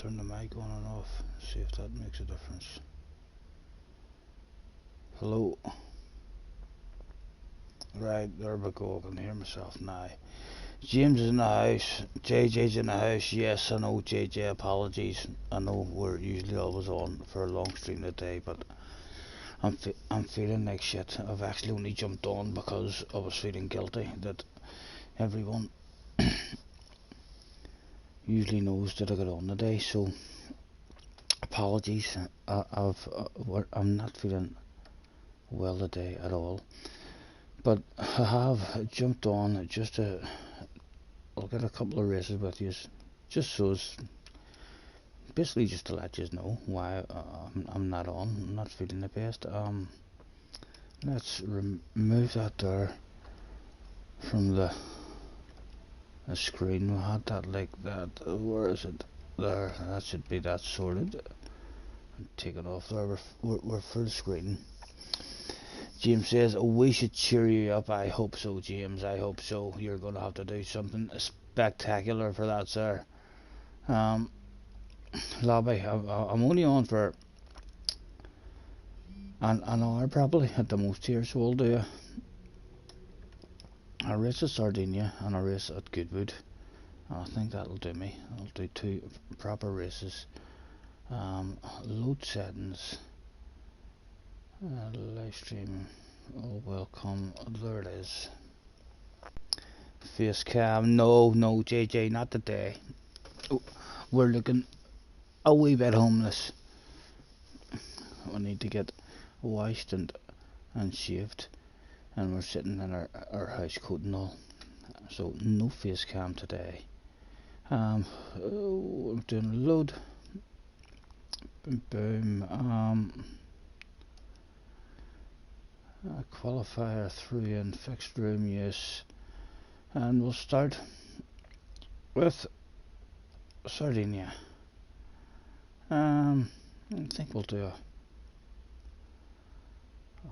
turn the mic on and off, see if that makes a difference. Hello. Right, there we go, I can hear myself now. James is in the house, JJ's in the house. Yes, I know, JJ, apologies. I know we're usually always on for a long stream today, but I'm feeling like shit. I've actually only jumped on because I was feeling guilty that everyone usually knows that I got on today, so apologies. I'm not feeling well today at all, but I have jumped on just to look at a couple of races with you, just so it's basically just to let you know why I'm not on. I'm not feeling the best. Let's remove that there from the screen. We had that like that. Where is it? There. That should be that sorted. Take it off there. We're full screen. James says, oh, we should cheer you up. I hope so, James. I hope so. You're going to have to do something spectacular for that, sir. Lobby, I'm only on for an hour probably at the most here, so we'll do a race at Sardinia and a race at Goodwood. I think that'll do me. I'll do 2 proper races. Load settings. Live stream. Oh, welcome. There it is. Face cam. No, JJ, not today. Oh, we're looking a wee bit homeless. We need to get washed and shaved, and we're sitting in our house coat and all. So no face cam today. I'm doing a load. Boom. Qualifier 3 in fixed room use, and we'll start with Sardinia. I think we'll do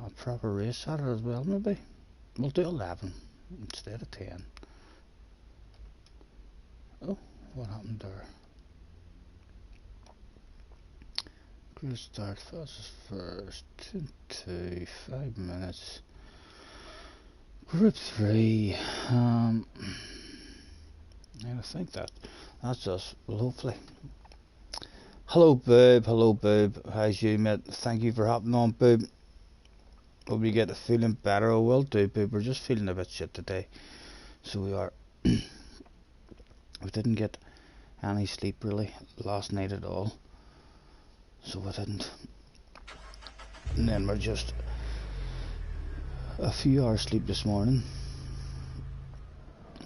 a proper race at it as well. Maybe we'll do 11 instead of 10. Oh, what happened there? Group start fastest first, 2 5 minutes. Group 3. And I think that's us. Well, hopefully. Hello, Boob. Hello, Boob. How's you, mate? Thank you for hopping on, Boob. Hope you get feeling better. I will do, Boob. We're just feeling a bit shit today, so we are. We didn't get any sleep really last night at all. So I didn't. And then we're just a few hours sleep this morning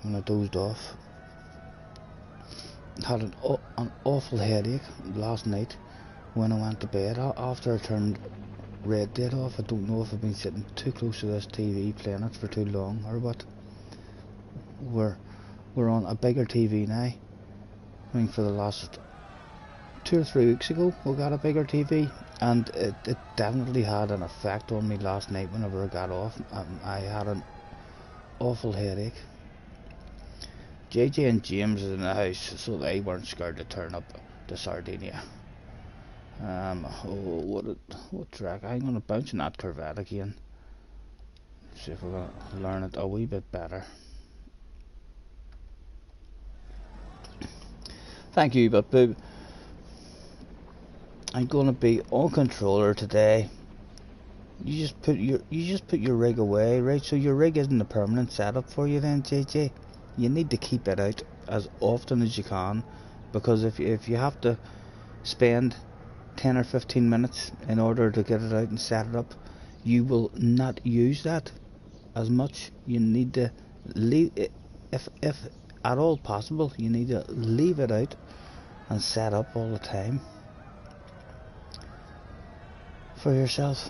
when I dozed off. Had an awful headache last night when I went to bed after I turned Red Dead off. I don't know if I've been sitting too close to this TV playing it for too long or what. We're on a bigger TV now. I mean, for the last 2 or 3 weeks ago we got a bigger TV, and it definitely had an effect on me last night whenever I got off. I had an awful headache. JJ and James is in the house, so they weren't scared to turn up to Sardinia. What track? I'm gonna bounce in that Corvette again. See if we're gonna learn it a wee bit better. Thank you, but Boob, I'm gonna be on controller today. You just put your rig away, right? So your rig isn't a permanent setup for you then, JJ. You need to keep it out as often as you can, because if you have to spend 10 or 15 minutes in order to get it out and set it up, you will not use that as much. You need to leave it, if at all possible, you need to leave it out and set up all the time for yourself.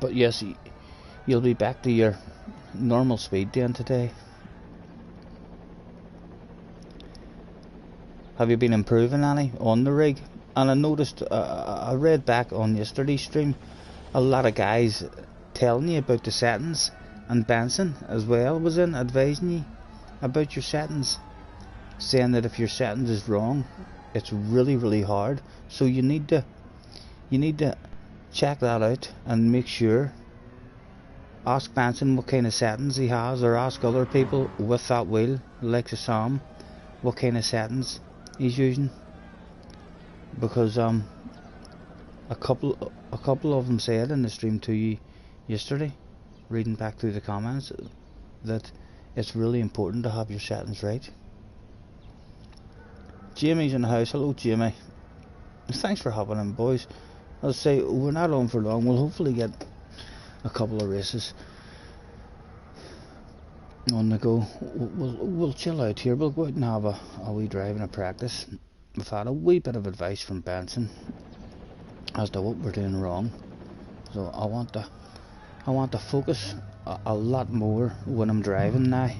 But yes, you'll be back to your normal speed then today. Have you been improving any on the rig? And I noticed, I read back on yesterday's stream, a lot of guys telling you about the settings, and Benson as well was in advising you about your settings. saying that if your settings is wrong, it's really hard. So you need to check that out and make sure. Ask Benson what kind of settings he has, or ask other people with that wheel, like Sam, what kind of settings he's using. Because a couple of them said in the stream to you yesterday, reading back through the comments, that it's really important to have your settings right. Jamie's in the house. Hello, Jamie. Thanks for hopping in, boys. I'll say we're not on for long. We'll hopefully get a couple of races on the go. We'll chill out here. We'll go out and have a wee drive and a practice. We've had a wee bit of advice from Benson as to what we're doing wrong. So I want to focus a lot more when I'm driving now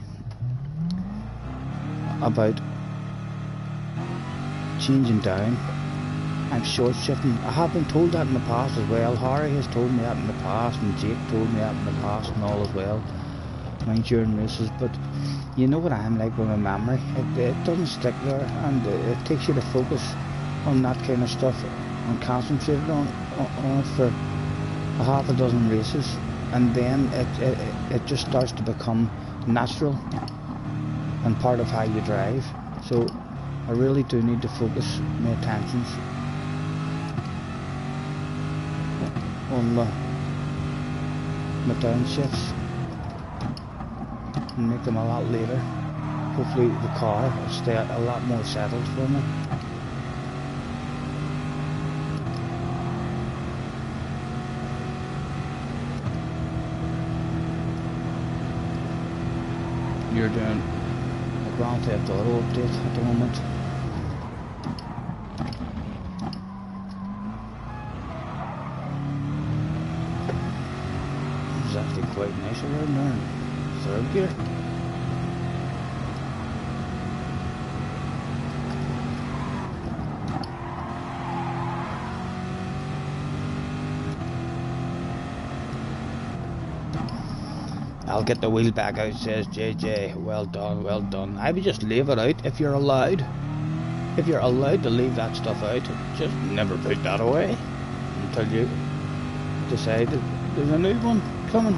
about changing down and short shifting. I have been told that in the past as well. Harry has told me that in the past, and Jake told me that in the past and all as well, mind, during races. But you know what I'm like with my memory, it doesn't stick there, and it takes you to focus on that kind of stuff and concentrate on it for a half a dozen races, and then it just starts to become natural and part of how you drive. So I really do need to focus my attentions on my downshifts and make them a lot later. Hopefully the car will stay a lot more settled for me. You're doing a Grand Theft Auto update at the moment. It's actually quite nice around there in third gear. I'll get the wheel back out, says JJ. Well done, well done. I would just leave it out if you're allowed. If you're allowed to leave that stuff out, just never put that away until you decide that there's a new one coming.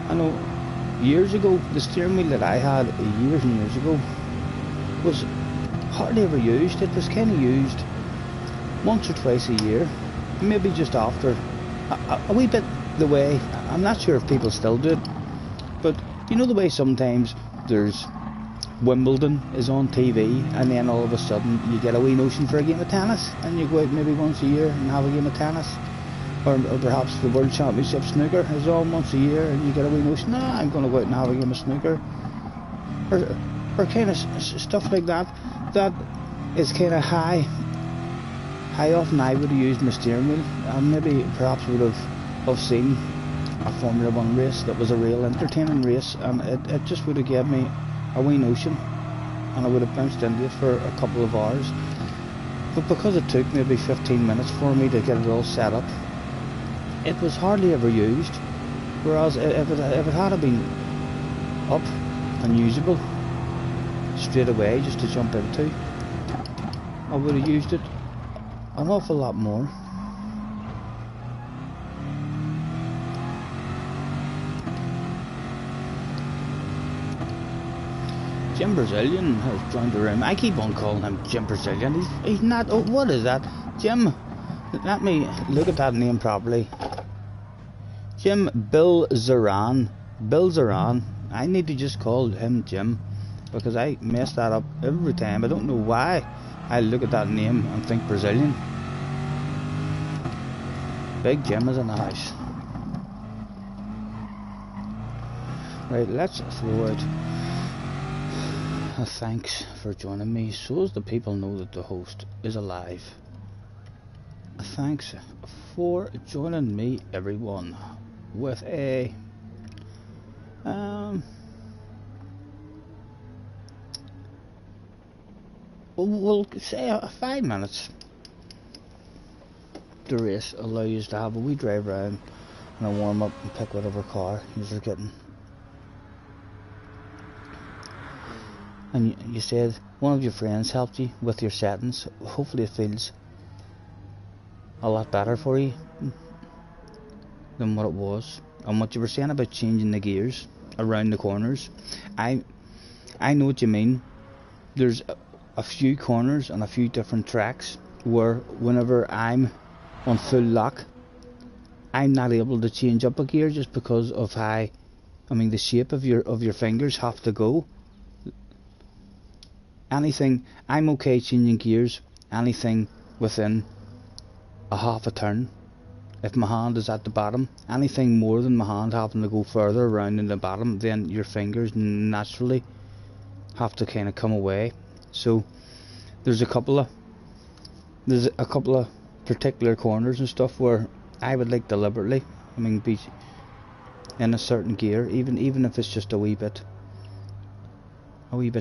I know years ago, the steering wheel that I had years and years ago was hardly ever used. It was kind of used once or twice a year, maybe just after a wee bit the way, I'm not sure if people still do it, but you know the way sometimes there's Wimbledon is on TV and then all of a sudden you get a wee notion for a game of tennis and you go out maybe once a year and have a game of tennis, or perhaps the World Championship snooker is on once a year and you get a wee notion, I'm going to go out and have a game of snooker, or kind of stuff like that. That is kind of how often I would have used my steering wheel, and maybe perhaps would have seen a Formula 1 race that was a real entertaining race, and it just would have given me a wee notion and I would have bounced into it for a couple of hours. But because it took maybe 15 minutes for me to get it all set up, it was hardly ever used. Whereas if it had been up and usable straight away just to jump into, I would have used it an awful lot more. Jim Brazilian has joined the room. I keep on calling him Jim Brazilian. He's not. Oh, what is that? Jim, let me look at that name properly. Jim Bill Zaran. Bill Zaran. I need to just call him Jim because I mess that up every time. I don't know why I look at that name and think Brazilian. Big Jim is in the house. Right, let's throw out a thanks for joining me so as the people know that the host is alive. Thanks for joining me, everyone, with a we'll say 5 minutes. The race allows you to have a wee drive around and a warm up and pick whatever car you're getting. and you said one of your friends helped you with your settings. Hopefully it feels a lot better for you than what it was. And what you were saying about changing the gears around the corners, I know what you mean. There's a few corners and a few different tracks where whenever I'm on full lock, I'm not able to change up a gear just because of how, the shape of your fingers have to go. Anything, I'm okay changing gears, anything within a half a turn. If my hand is at the bottom, anything more than my hand having to go further around in the bottom, then your fingers naturally have to kind of come away. So there's a couple of particular corners and stuff where I would like deliberately, be in a certain gear, even if it's just a wee bit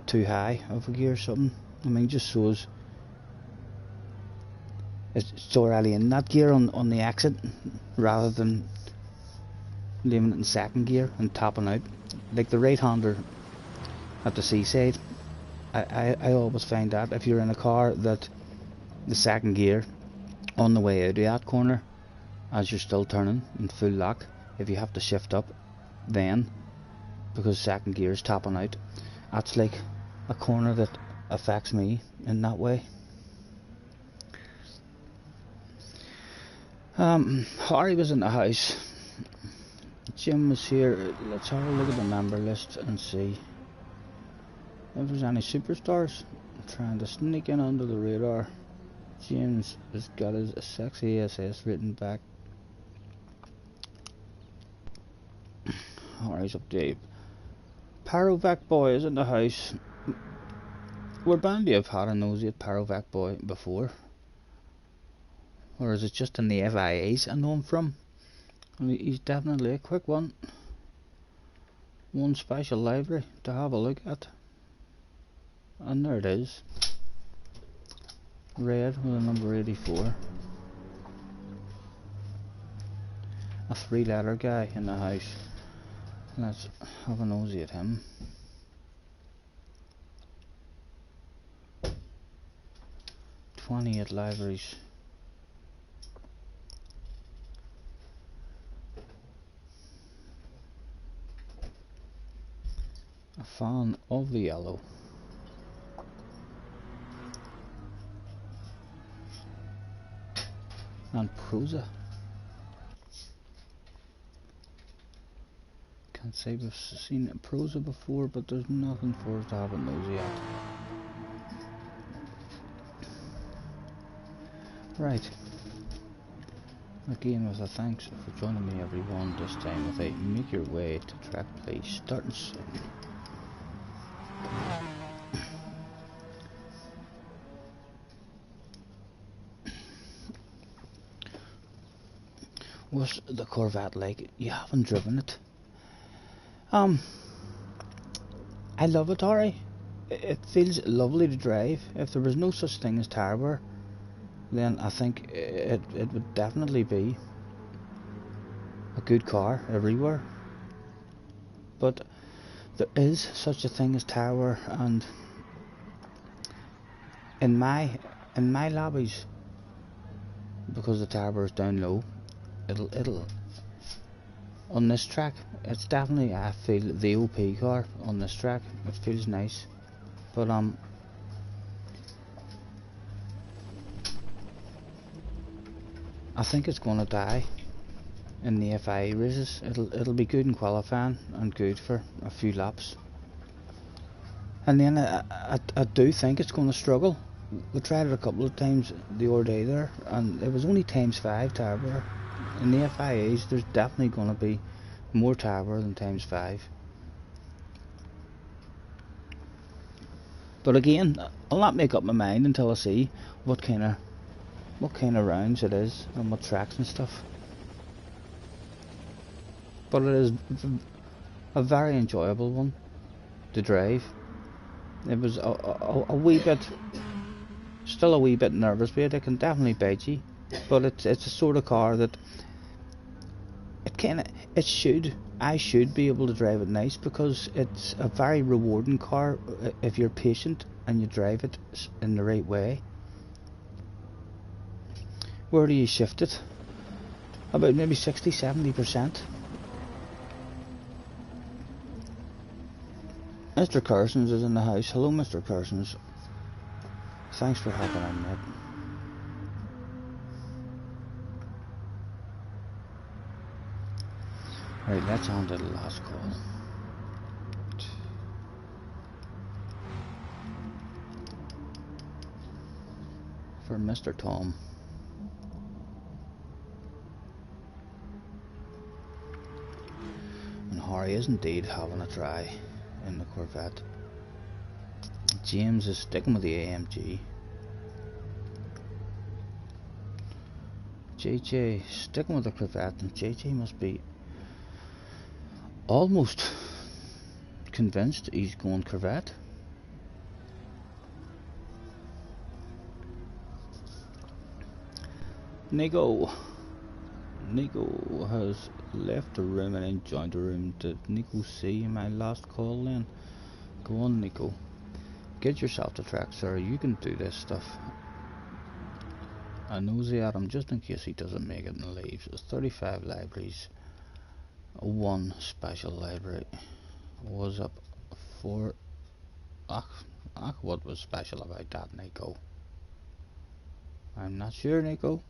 too high of a gear or something. Just so it's already in that gear on the exit, rather than leaving it in second gear and tapping out. Like the right hander at the seaside, I always find that if you're in a car, that the second gear on the way out of that corner, as you're still turning in full lock, if you have to shift up then, because second gear is tapping out, that's like a corner that affects me in that way. Harry was in the house, Jim was here. Let's have a look at the member list and see if there's any superstars trying to sneak in under the radar. James has got his sexy SS written back. Harry's up Dave. Parovac boy is in the house. We're bound to have had a nosy at Parovac boy before. Or is it just in the FIAs I know him from? He's definitely a quick one. One special library to have a look at. And there it is. Red with a number 84. A 3-letter guy in the house. Let's have a nosy at him. "28 libraries. A fan of the yellow. And prosa. Can't say we've seen prosa before, but there's nothing for us to have a nosy at. Right. Again, with a thanks for joining me, everyone. This time with a make your way to track play starting soon. What's the Corvette like? You haven't driven it? I love it, Harry. It feels lovely to drive. If there was no such thing as tire wear, then I think it would definitely be a good car everywhere. But there is such a thing as tire wear, and in my lobbies, because the tire wear is down low, it'll on this track, it's definitely, I feel, the OP car on this track. It feels nice, but I think it's gonna die in the FIA races. It'll be good in qualifying and good for a few laps, and then I do think it's gonna struggle. We tried it a couple of times the other day there, and it was only ×5 tire wear. In the FIAs, there's definitely going to be more tire wear than ×5. But again, I'll not make up my mind until I see what kind of rounds it is and what tracks and stuff. But it is a very enjoyable one to drive. It was a wee bit, still a wee bit nervous, but it can definitely bite you. But it's a sort of car that it kind of, it should, I should be able to drive it nice, because it's a very rewarding car if you're patient and you drive it in the right way. Where do you shift it? About maybe 60-70%. Mr. Carsons is in the house. Hello, Mr. Carsons. Thanks for hopping on, mate. Right, let's on to the last call. For Mr. Tom. And Harry is indeed having a try in the Corvette. James is sticking with the AMG. JJ sticking with the Corvette, and JJ must be almost convinced he's going Corvette. Nico has left the room and then joined the room. Did Nico see my last call then? Go on, Nico. Get yourself to track, sir. You can do this stuff. I nosy at him just in case he doesn't make it and leaves. There's 35 libraries. One special library was up for. What was special about that, Nico? I'm not sure, Nico.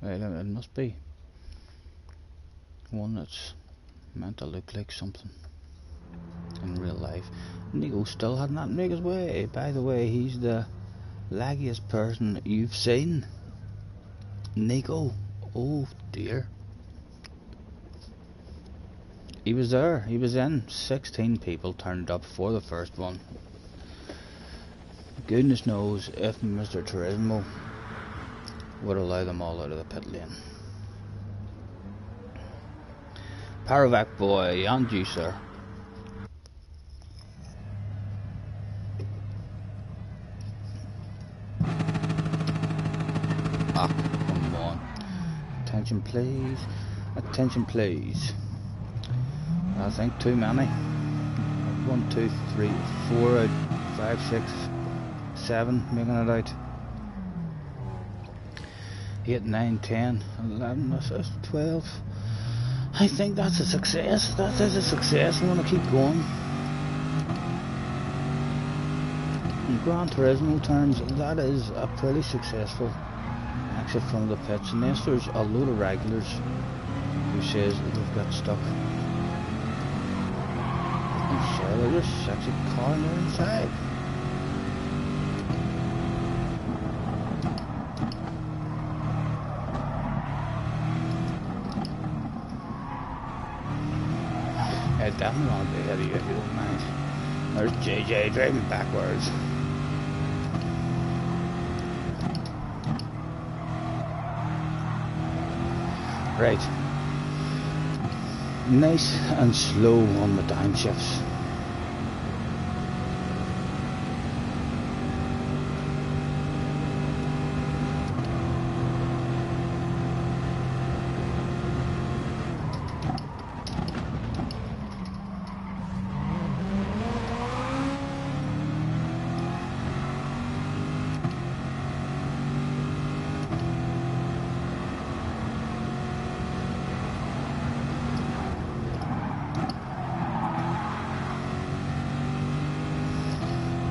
Right, it must be one that's meant to look like something in real life. Nico still had not make his way. By the way, he's the laggiest person you've seen. Nico. Oh dear. He was there. He was in. 16 people turned up for the first one. Goodness knows if Mr. Turismo would allow them all out of the pit lane. Paravac boy, and you, sir. Ah, come on. Attention please. Attention please. I think too many. 1, 2, 3, 4 out. 5, 6, 7 making it out. 8, 9, 10, 11, that's 12. I think that's a success. That is a success. I'm going to keep going. In Gran Turismo terms, that is a pretty successful exit from the pits. Unless there's a load of regulars who says that they've got stuck. I'm sure there's a sexy car on the inside. I definitely want to be ahead of you if you don't mind. There's JJ driving backwards. Right. Nice and slow on the downshifts.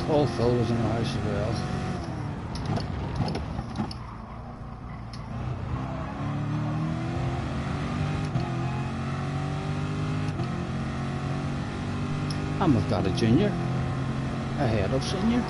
Tall Phil was in the house as well. And we've got a junior ahead of senior.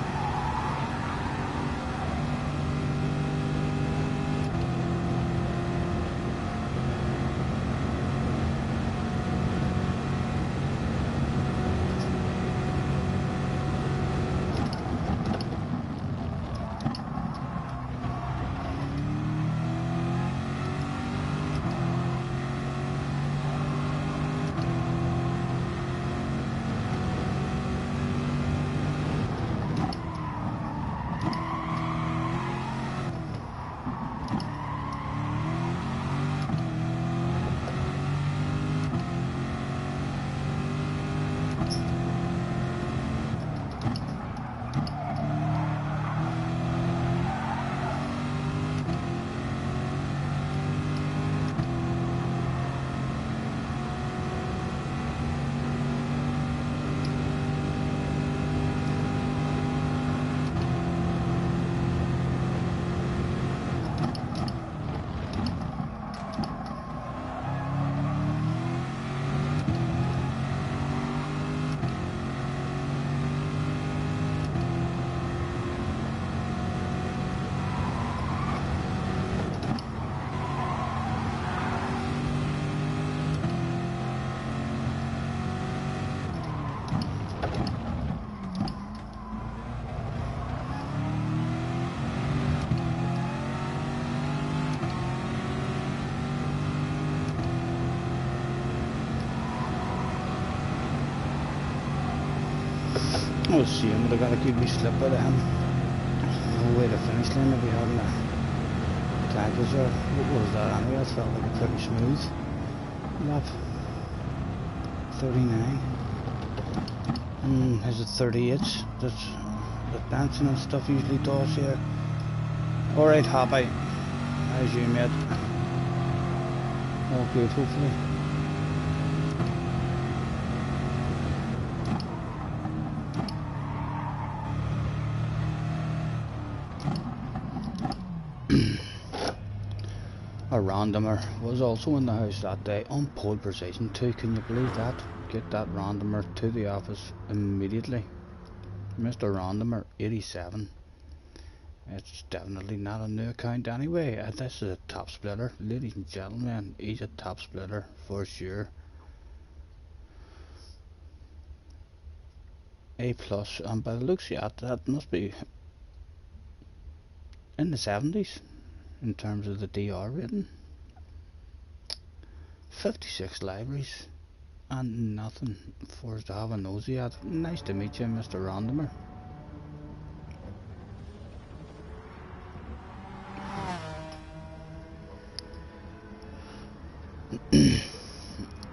was a shame, but I got a good wee slip out of him. No way to finish line if we hadn't tackles there. What was that anyway? It felt like a pretty smooth lap. 39. Is it 38? That's the dancing and stuff usually does here. Alright, happy. How's you, mate? All good, hopefully. A randomer was also in the house that day on pole position too. Can you believe that? Get that randomer to the office immediately. Mr. Randomer 87. It's definitely not a new account anyway. This is a top splitter, ladies and gentlemen. He's a top splitter for sure. A plus, and by the looks of it, that must be in the 70s in terms of the DR rating. 56 libraries and nothing for us to have a nosy at. Nice to meet you, Mr. Randomer.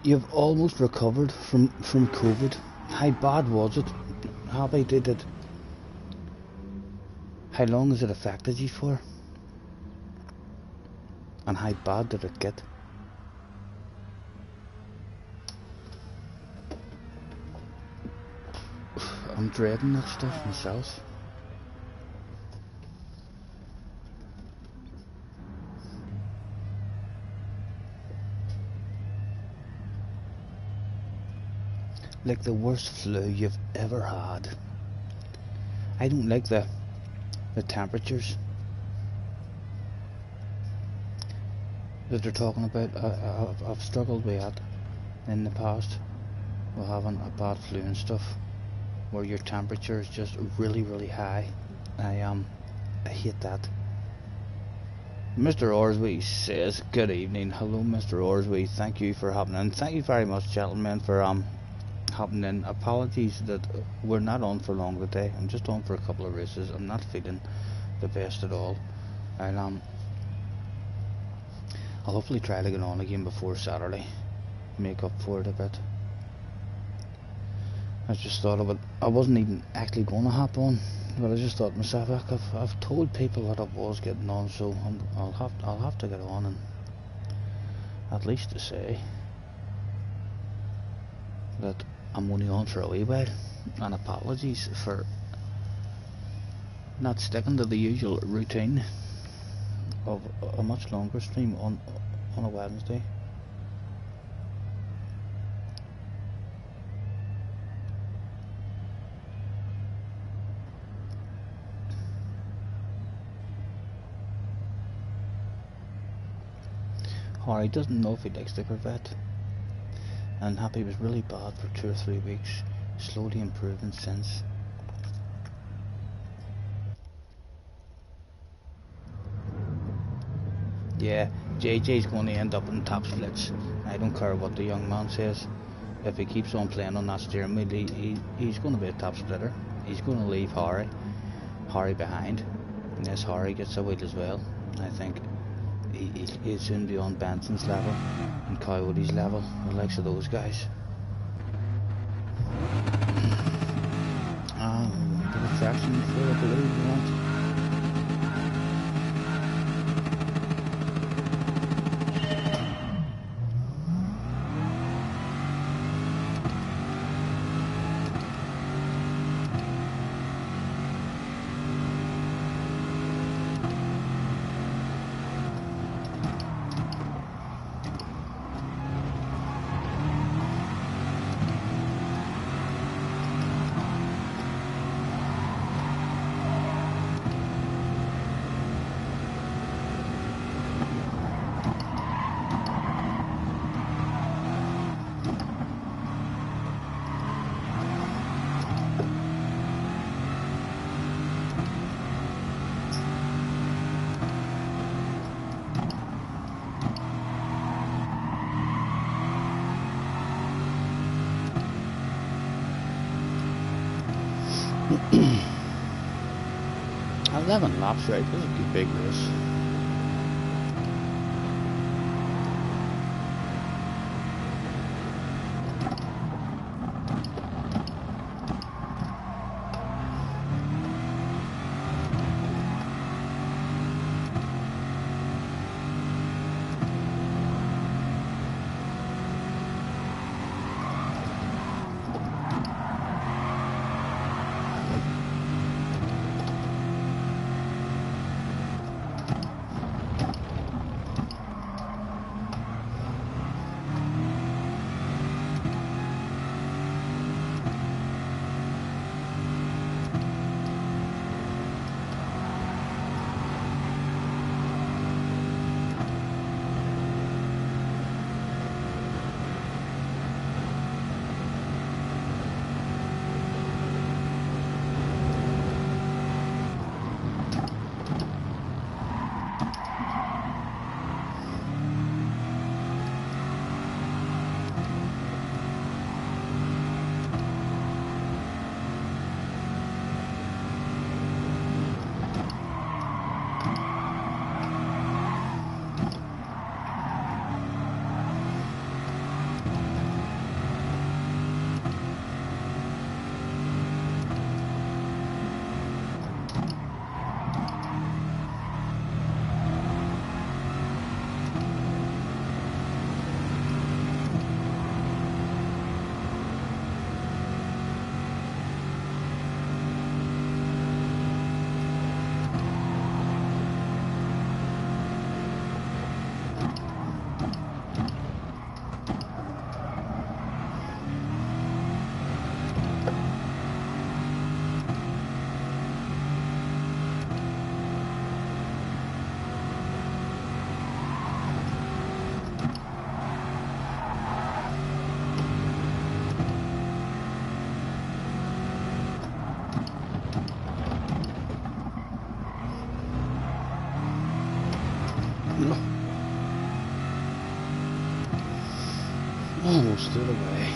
You've almost recovered from COVID. How bad was it? Happy did it? How long has it affected you for? And how bad did it get? I'm dreading that stuff myself. Like the worst flu you've ever had. I don't like the temperatures that they're talking about. I've struggled with that in the past, with having a bad flu and stuff, where your temperature is just really high. I hate that. Mr. Orsby says, good evening. Hello, Mr. Orsby. Thank you for hopping in. Thank you very much, gentlemen, for hopping in. Apologies that we're not on for long today. I'm just on for a couple of races. I'm not feeling the best at all. I'll hopefully try to get on again before Saturday. Make up for it a bit. I just thought of it. I wasn't even actually going to hop on, but I just thought to myself, I've told people that I was getting on, so I'll have to get on, and at least to say that I'm only on for a wee while. And apologies for not sticking to the usual routine of a much longer stream on a Wednesday. Harry doesn't know if he likes the Corvette, and Happy was really bad for 2 or 3 weeks, slowly improving since. Yeah, JJ's going to end up in top splits. I don't care what the young man says. If he keeps on playing on that steering wheel, he's going to be a top splitter. He's going to leave Harry behind, unless Harry gets a wheel as well. I think he'll soon be on Benson's level and Coyote's level, the likes of those guys. A bit of traction for the blue we want. 11 laps, right? This is a big race. Almost through the way.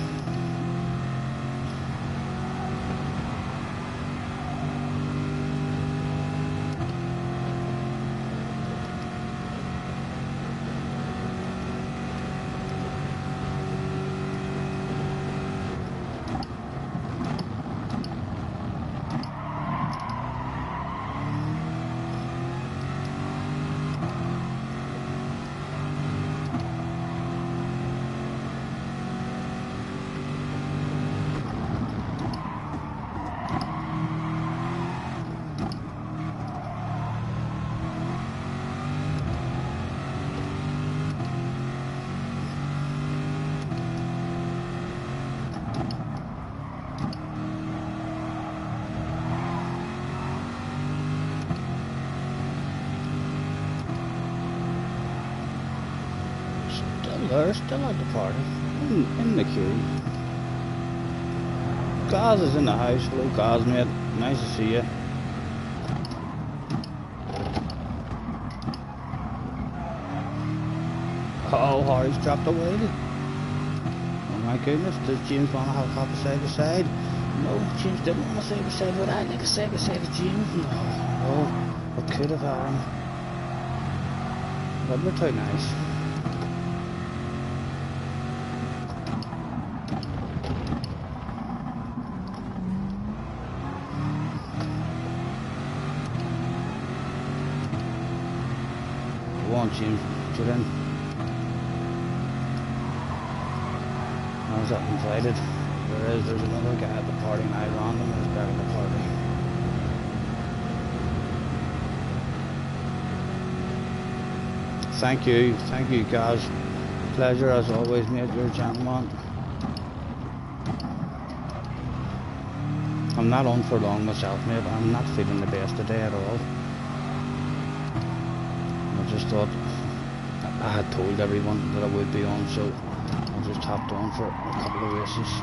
They're still at the party, in the queue. Gaz is in the house. Hello Gaz, mate, nice to see you. Oh, Harry's dropped away. Oh my goodness, does James want to have a hop side by side? No, James didn't want to side by side with that. Like a side by side with James. No, we could have had him. That looked quite nice. James, get in. I was up invited. There's another guy at the party and I random is back at the party. Thank you guys. Pleasure as always, mate, you're a gentleman. I'm not on for long myself, mate. I'm not feeling the best today at all. I just thought I had told everyone that I would be on, so I just hopped on for a couple of races.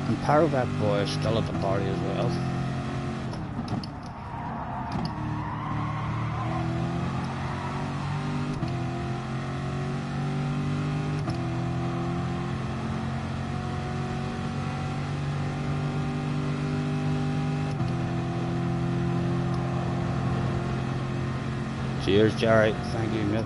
And Paravat Boy is still at the party as well. Cheers, Jerry. Thank you, mate.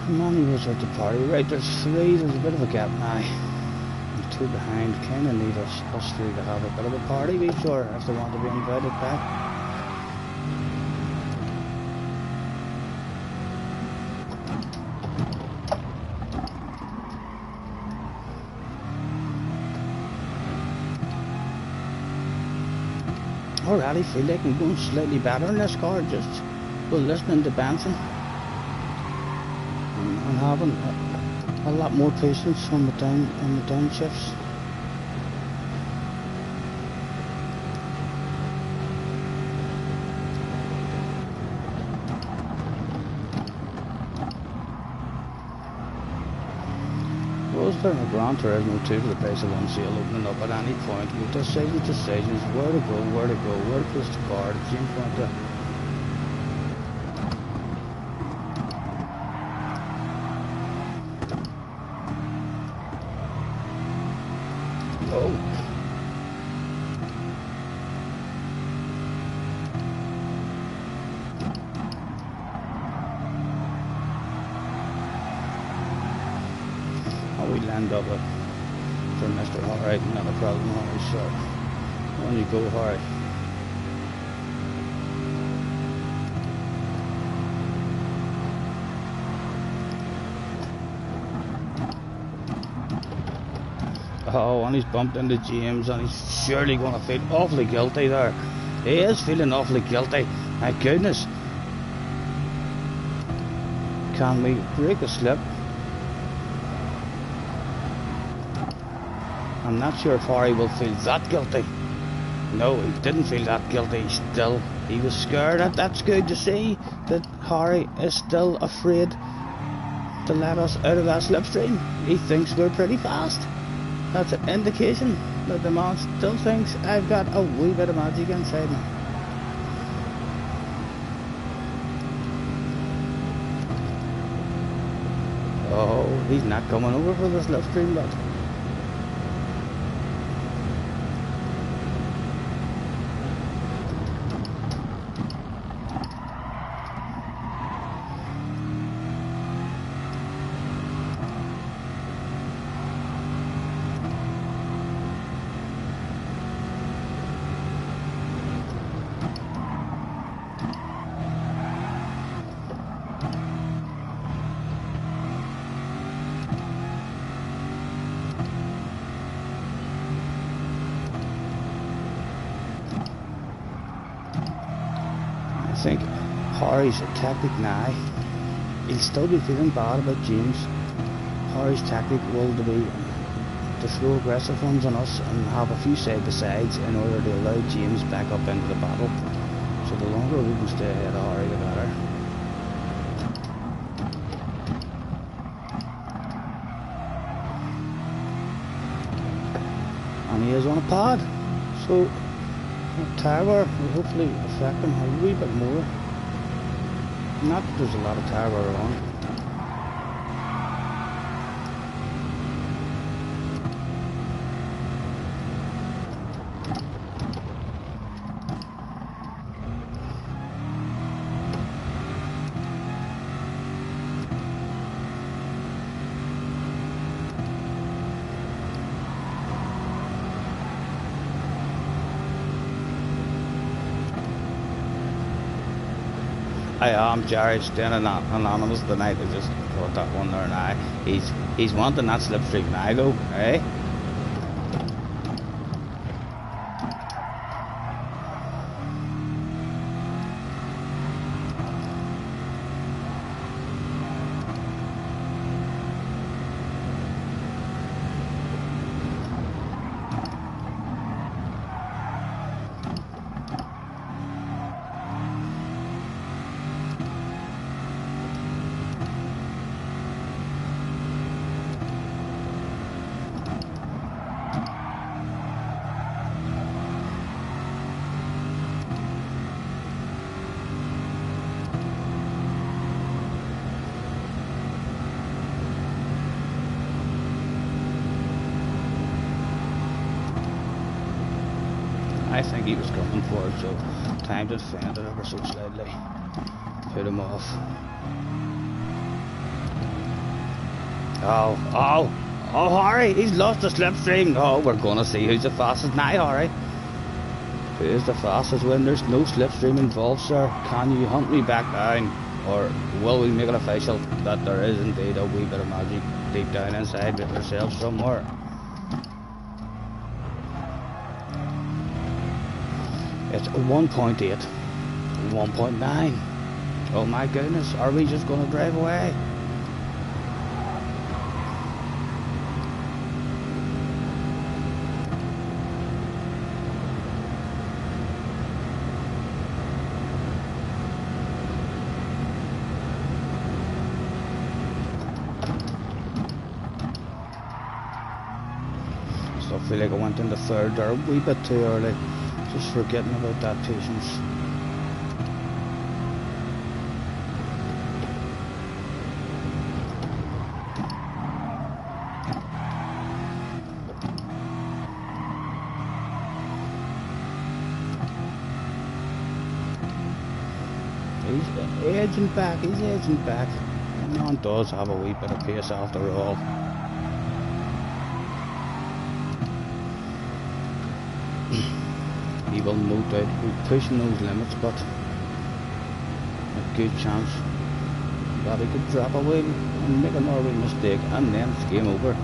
How many was at the party? Right, there's 3. There's a bit of a gap now. I'm 2 behind. Kind of need us 3 to have a bit of a party, be sure, if they want to be invited back. Already feel like I'm going slightly better in this car, just with listening to Benson and having a lot more patience on the downshifts. Was there a Gran Turismo 2 for the price of one sale opening up at any point? With decisions, where to go, where to place the car, the James want to... Oh! We land up for Mr. Harry, not a problem, Harry, so on you go, Harry. Oh, and he's bumped into James, and he's surely going to feel awfully guilty there. He is feeling awfully guilty. My goodness. Can we break a slip? I'm not sure if Harry will feel that guilty. No, he didn't feel that guilty. He was scared. That's good to see that Harry is still afraid to let us out of that slipstream. He thinks we're pretty fast. That's an indication that the man still thinks I've got a wee bit of magic inside me. Oh, he's not coming over for the slipstream, but I think Harry's tactic now, he'll still be feeling bad about James. Harry's tactic will be to throw aggressive ones on us and have a few side-by-sides in order to allow James back up into the battle. So the longer we can stay ahead of Harry, the better. And he is on a pad, so the tyre wear will hopefully affect him a wee bit more. Not that there's a lot of tyre wear on. I am Jerry staying anonymous tonight. I just caught that one there now. He's wanting that slipstream now though, eh? I think he was coming for it, so time to defend it ever so slightly. Put him off. Oh, Harry, he's lost the slipstream. Oh, we're gonna see who's the fastest now, Harry. Who is the fastest when there's no slipstream involved, sir? Can you hunt me back down? Or will we make it official that there is indeed a wee bit of magic deep down inside of ourselves somewhere? It's 1.8, 1.9. Oh my goodness, are we just gonna drive away? I feel like I went into third there a wee bit too early, just forgetting about that patience. He's edging back. The man does have a wee bit of pace after all. He will no doubt be pushing those limits, but a good chance that he could drop a wheel and make another wee mistake, and then it's game over.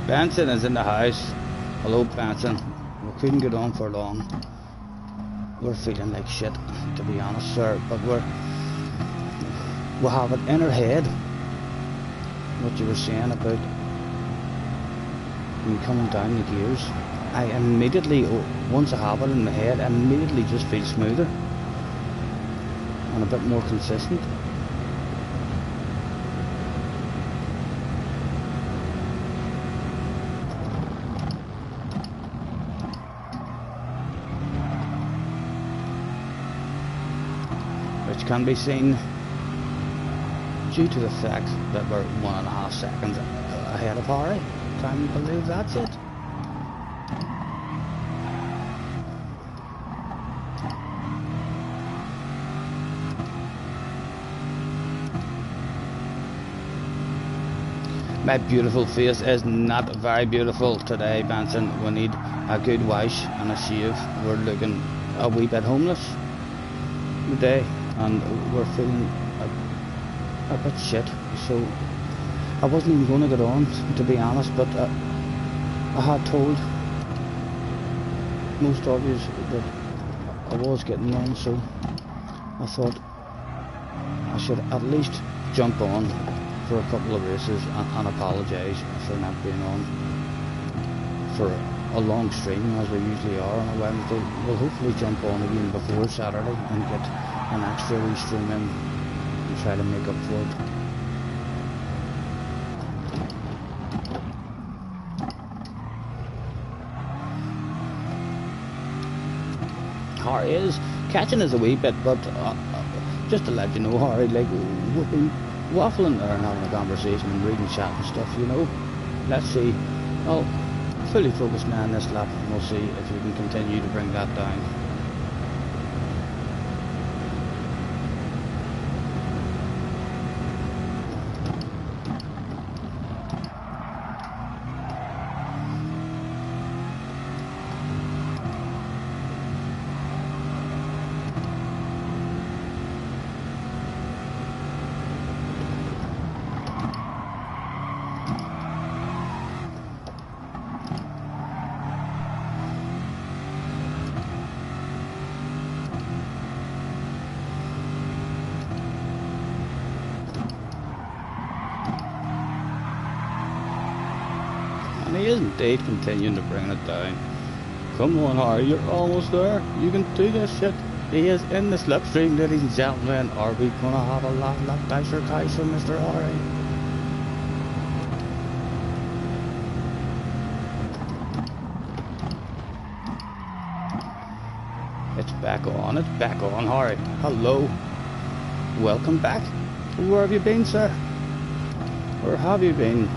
Benson is in the house. Hello, Benson. We couldn't get on for long. We're feeling like shit, to be honest, sir, but we have it in our head what you were saying about me coming down the gears. I immediately, once I have it in my head, I immediately just feel smoother and a bit more consistent. Which can be seen due to the fact that we're 1.5 seconds ahead of Harry. Can you believe that's it? My beautiful face is not very beautiful today, Benson. We need a good wash and a shave. We're looking a wee bit homeless today, and we're feeling a bit shit. So I wasn't even going to get on, to be honest, but I had told most of you that I was getting on, so I thought I should at least jump on for a couple of races and apologise for not being on for a long stream as we usually are on a Wednesday. We'll hopefully jump on again before Saturday and get an extra wee stream in and try to make up for it. Harry is catching us a wee bit, but just to let you know, Harry, like, we've been waffling there and having a conversation and reading chat and stuff, you know. Let's see. I'll fully focus now on this lap and we'll see if we can continue to bring that down. And he is indeed continuing to bring it down. Come on, Harry, you're almost there. You can do this shit. He is in the slipstream, ladies and gentlemen. Are we gonna have a lot dicer guys from Mr. Harry? It's back on, Harry. Hello. Welcome back. Where have you been, sir? Where have you been?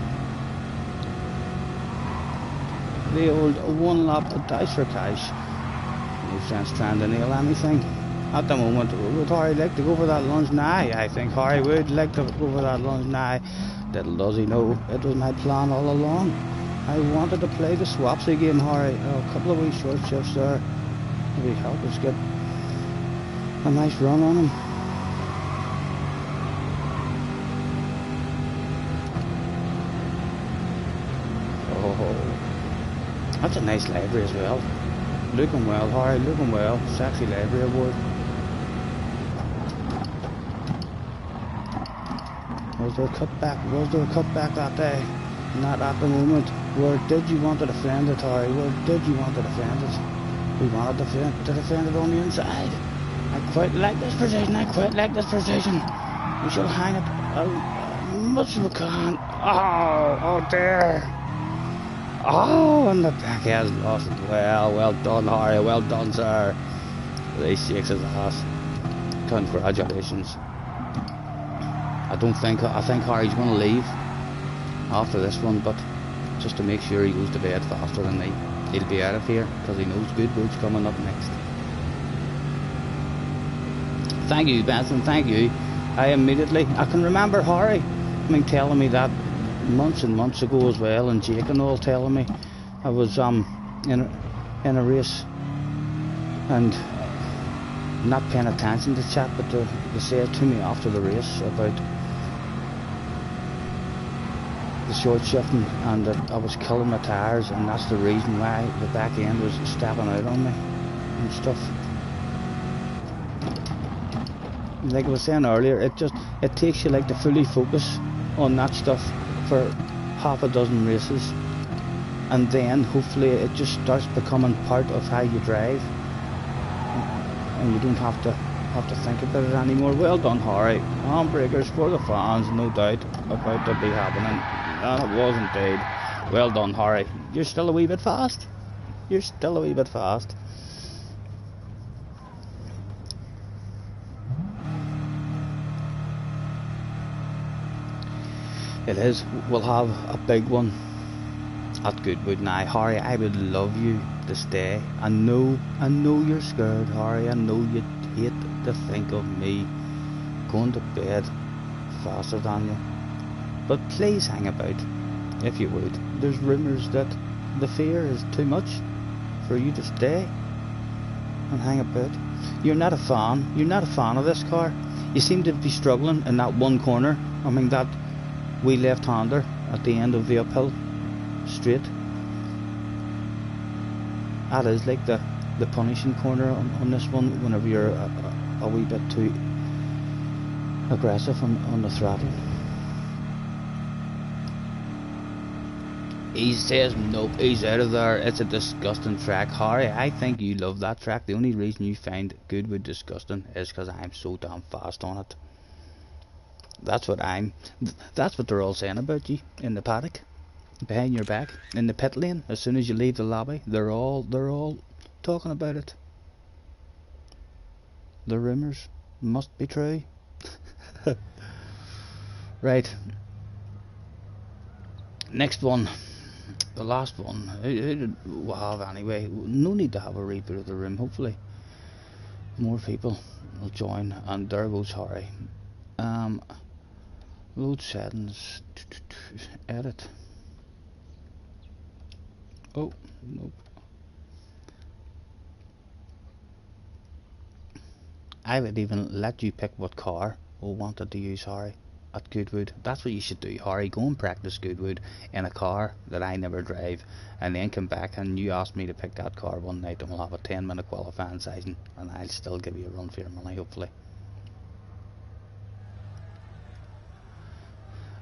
The old one lap of dice for cash. No sense trying to nail anything. At the moment, would Harry like to go for that lunge now? I think Harry would like to go for that lunge now. Little does he know, it was my plan all along. I wanted to play the swapsy game, Harry. Oh, a couple of wee short shifts there. Maybe help us get a nice run on him. Oh, that's a nice library as well. Looking well, Harry, looking well. Sexy library award. Was there a cutback? Was there a cutback that day? Not at the moment. Where did you want to defend it, Harry? Where did you want to defend it? We wanted to defend it on the inside. I quite like this position. I quite like this position. We shall hang it as much as we can. Oh dear. Oh, and the back has lost it. Well done, Harry. Well done, sir. He shakes his ass. Congratulations. I think Harry's going to leave after this one, but just to make sure he goes to bed faster than me. He'll be out of here because he knows Goodwood's coming up next. Thank you, Benson. Thank you. I can remember Harry telling me that months and months ago as well, and Jake and all telling me I was in a race and not paying attention to chat, but they said to me after the race about the short shifting and that I was killing my tyres, and that's the reason why the back end was stepping out on me and stuff. Like I was saying earlier, it takes you like to fully focus on that stuff for half a dozen races, and then hopefully it just starts becoming part of how you drive, and you don't have to think about it anymore. Well done, Harry. Handbreakers for the fans, no doubt about to be happening. And it was indeed. Well done, Harry. You're still a wee bit fast. You're still a wee bit fast. It is. We'll have a big one at Goodwood now. Harry, I would love you to stay. I know you're scared, Harry. I know you'd hate to think of me going to bed faster than you. But please hang about, if you would. There's rumours that the fear is too much for you to stay and hang about. You're not a fan. You're not a fan of this car. You seem to be struggling in that one corner. That wee left-hander at the end of the uphill straight. That is like the punishing corner on this one whenever you're a wee bit too aggressive on the throttle. He says nope, he's out of there. It's a disgusting track. Harry, I think you love that track. The only reason you find Goodwood disgusting is because I'm so damn fast on it. That's what they're all saying about you in the paddock, behind your back, in the pit lane. As soon as you leave the lobby, they're all talking about it. The rumours must be true. Right. Next one. The last one. Who did we have anyway? No need to have a reboot of the room. Hopefully more people will join. And there goes Harry. Load settings. Edit. Oh, nope. I would even let you pick what car we wanted to use, Harry, at Goodwood. That's what you should do, Harry. Go and practice Goodwood in a car that I never drive, and then come back and you ask me to pick that car one night, and we'll have a 10-minute qualifying session, and I'll still give you a run for your money, hopefully.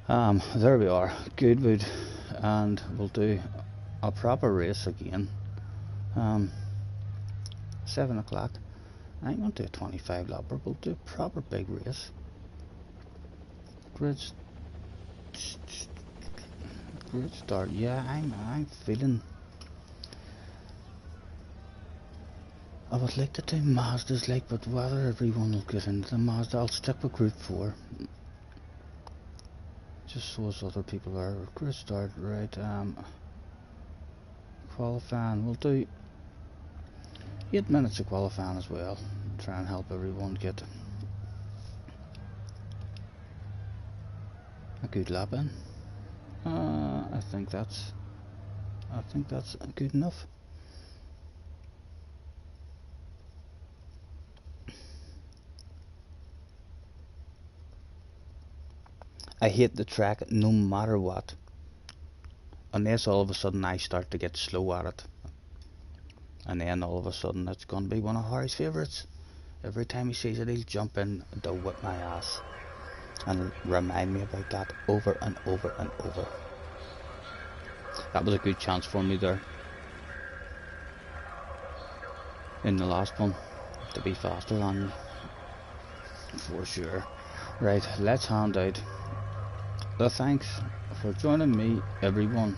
There we are, Goodwood, and we'll do a proper race again. 7 o'clock. I'm going to do a 25 lapper. We'll do a proper big race. Great start. Yeah, I'm feeling I would like to do Mazdas like, but whether everyone will get into the Mazda, I'll stick with Group 4. Just so as other people are. Great start, right? Qualifying, we'll do 8 minutes of qualifying as well. Try and help everyone get a good lap in. I think that's good enough. I hate the track no matter what, unless all of a sudden I start to get slow at it, and then all of a sudden it's going to be one of Harry's favourites. Every time he sees it, he'll jump in to whip my ass and remind me about that over and over and over. That was a good chance for me there in the last one to be faster than you, for sure. Right, let's hand out the thanks for joining me, everyone,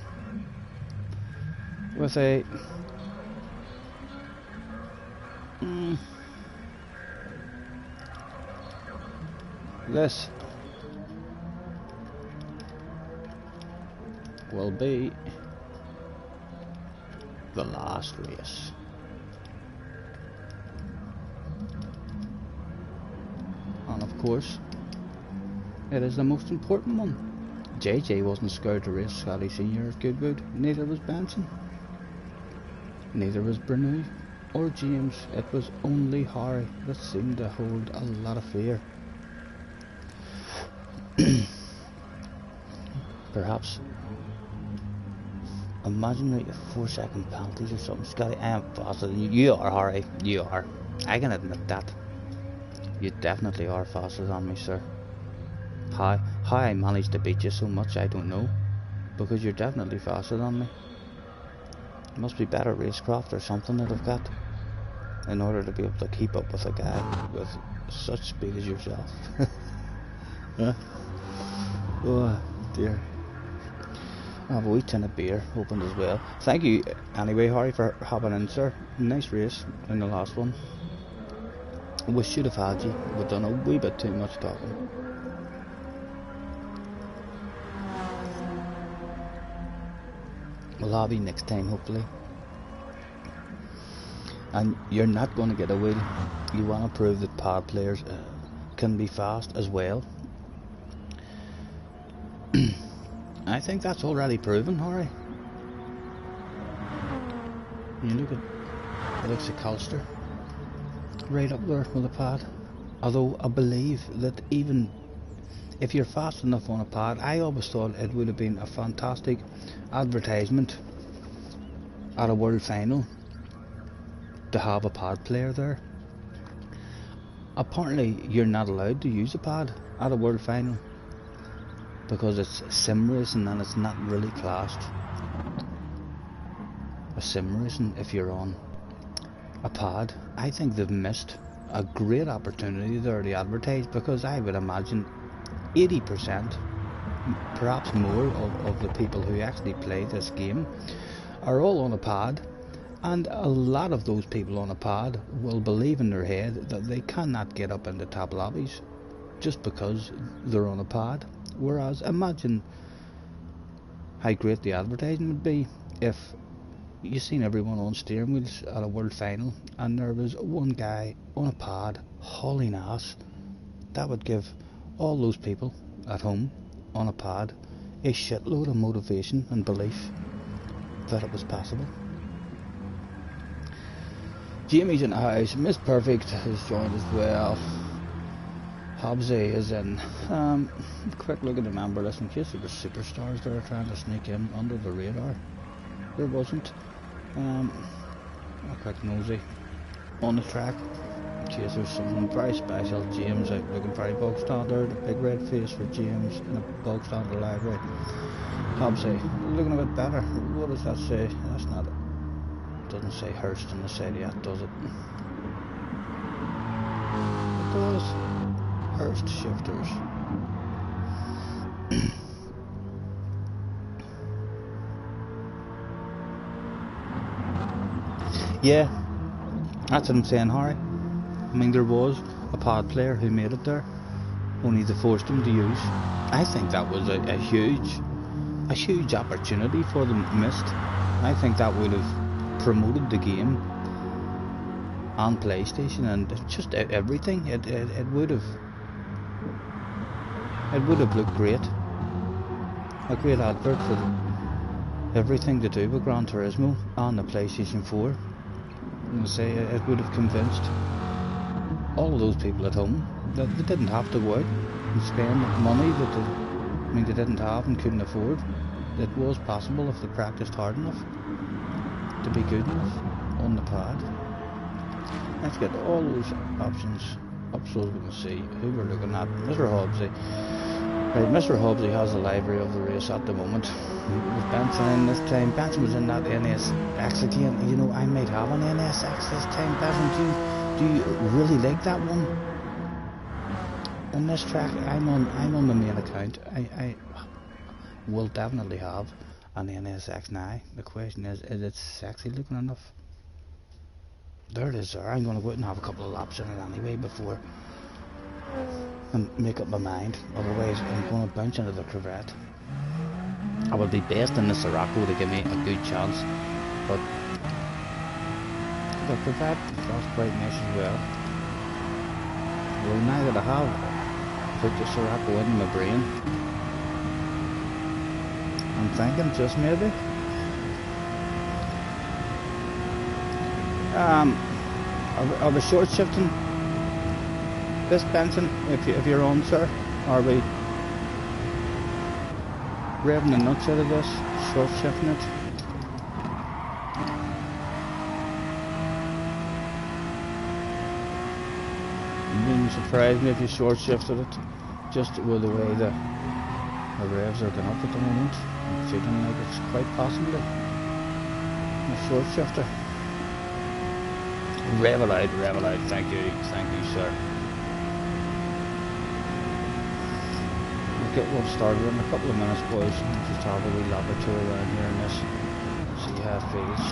with a this will be the last race. And of course, it is the most important one. JJ wasn't scared to race Scotty Sr. at Goodwood, neither was Benson, neither was Bernoulli or James. It was only Harry that seemed to hold a lot of fear. Perhaps imagine like 4-second penalties or something. Scotty, I am faster than you. You are, Harry. You are. I can admit that. You definitely are faster than me, sir. How I managed to beat you so much, I don't know. Because you're definitely faster than me. It must be better racecraft or something that I've got, in order to be able to keep up with a guy with such speed as yourself. Huh? Oh dear. I have a wee tin of beer opened as well. Thank you anyway, Harry, for hopping in, sir. Nice race in the last one. We should have had you. We've done a wee bit too much talking. We'll have you next time, hopefully. And you're not going to get a wheel. You want to prove that pad players can be fast as well. I think that's already proven, Harry. You look at the likes of Calster, right up there with a pad. Although I believe that even if you're fast enough on a pad, I always thought it would have been a fantastic advertisement at a world final to have a pad player there. Apparently you're not allowed to use a pad at a world final because it's sim racing and it's not really classed a sim racing if you're on a pad. I think they've missed a great opportunity there to advertise, because I would imagine 80%, perhaps more, of the people who actually play this game are all on a pad, and a lot of those people on a pad will believe in their head that they cannot get up into top lobbies just because they're on a pad. Whereas imagine how great the advertising would be if you seen everyone on steering wheels at a world final and there was one guy on a pad hauling ass. That would give all those people at home on a pad a shitload of motivation and belief that it was possible. Jamie's in the house. Miss Perfect has joined as well. Hobbsy is in. Quick look at the member list in case there were superstars that are trying to sneak in under the radar. There wasn't. A quick nosy on the track in case there's something very special. James out looking very bog standard. A big red face for James in a bog standard library. Hobbsy looking a bit better. What does that say? That's not it. Doesn't say Hurst in the side yet, does it? It does. Hurst shifters. Yeah, That's what I'm saying, Harry. I mean, there was a pod player who made it there, only they forced him to use. I think that was a huge opportunity for them missed. I think that would have promoted the game on PlayStation and just everything. It would have looked great. A great advert for everything to do with Gran Turismo on the PlayStation 4. I say it would have convinced all of those people at home that they didn't have to go out and spend money that they didn't have and couldn't afford. It was possible if they practiced hard enough to be good enough on the pad. Let's get all those options up so we can see who we're looking at. Mr. Hobbsy. Right, Mr. Hobbsy has the library of the race at the moment. With Benson in this time. Benson was in that NSX again. You know, I might have an NSX this time. Benson, do you really like that one? On this track, I'm on the main account. I will definitely have an NSX now. The question is it sexy looking enough? There it is, sir. I'm going to go out and have a couple of laps in it anyway before and make up my mind. Otherwise, I'm going to bounce into the Corvette. I would be best in the Sirocco to give me a good chance, but the Corvette feels quite nice as well. Well, now that I have put the Sirocco in my brain, I'm thinking just maybe are we short shifting this, Benson? If you're on, sir, are we revving the nuts out of this, short shifting it? It wouldn't surprise me if you short shifted it, just with the way the revs are going up at the moment. I'm feeling like it's quite possibly a short shifter. Rev it out, thank you, sir. We'll start in a couple of minutes, boys, and just have a wee lap or two around here in this, see how it feels.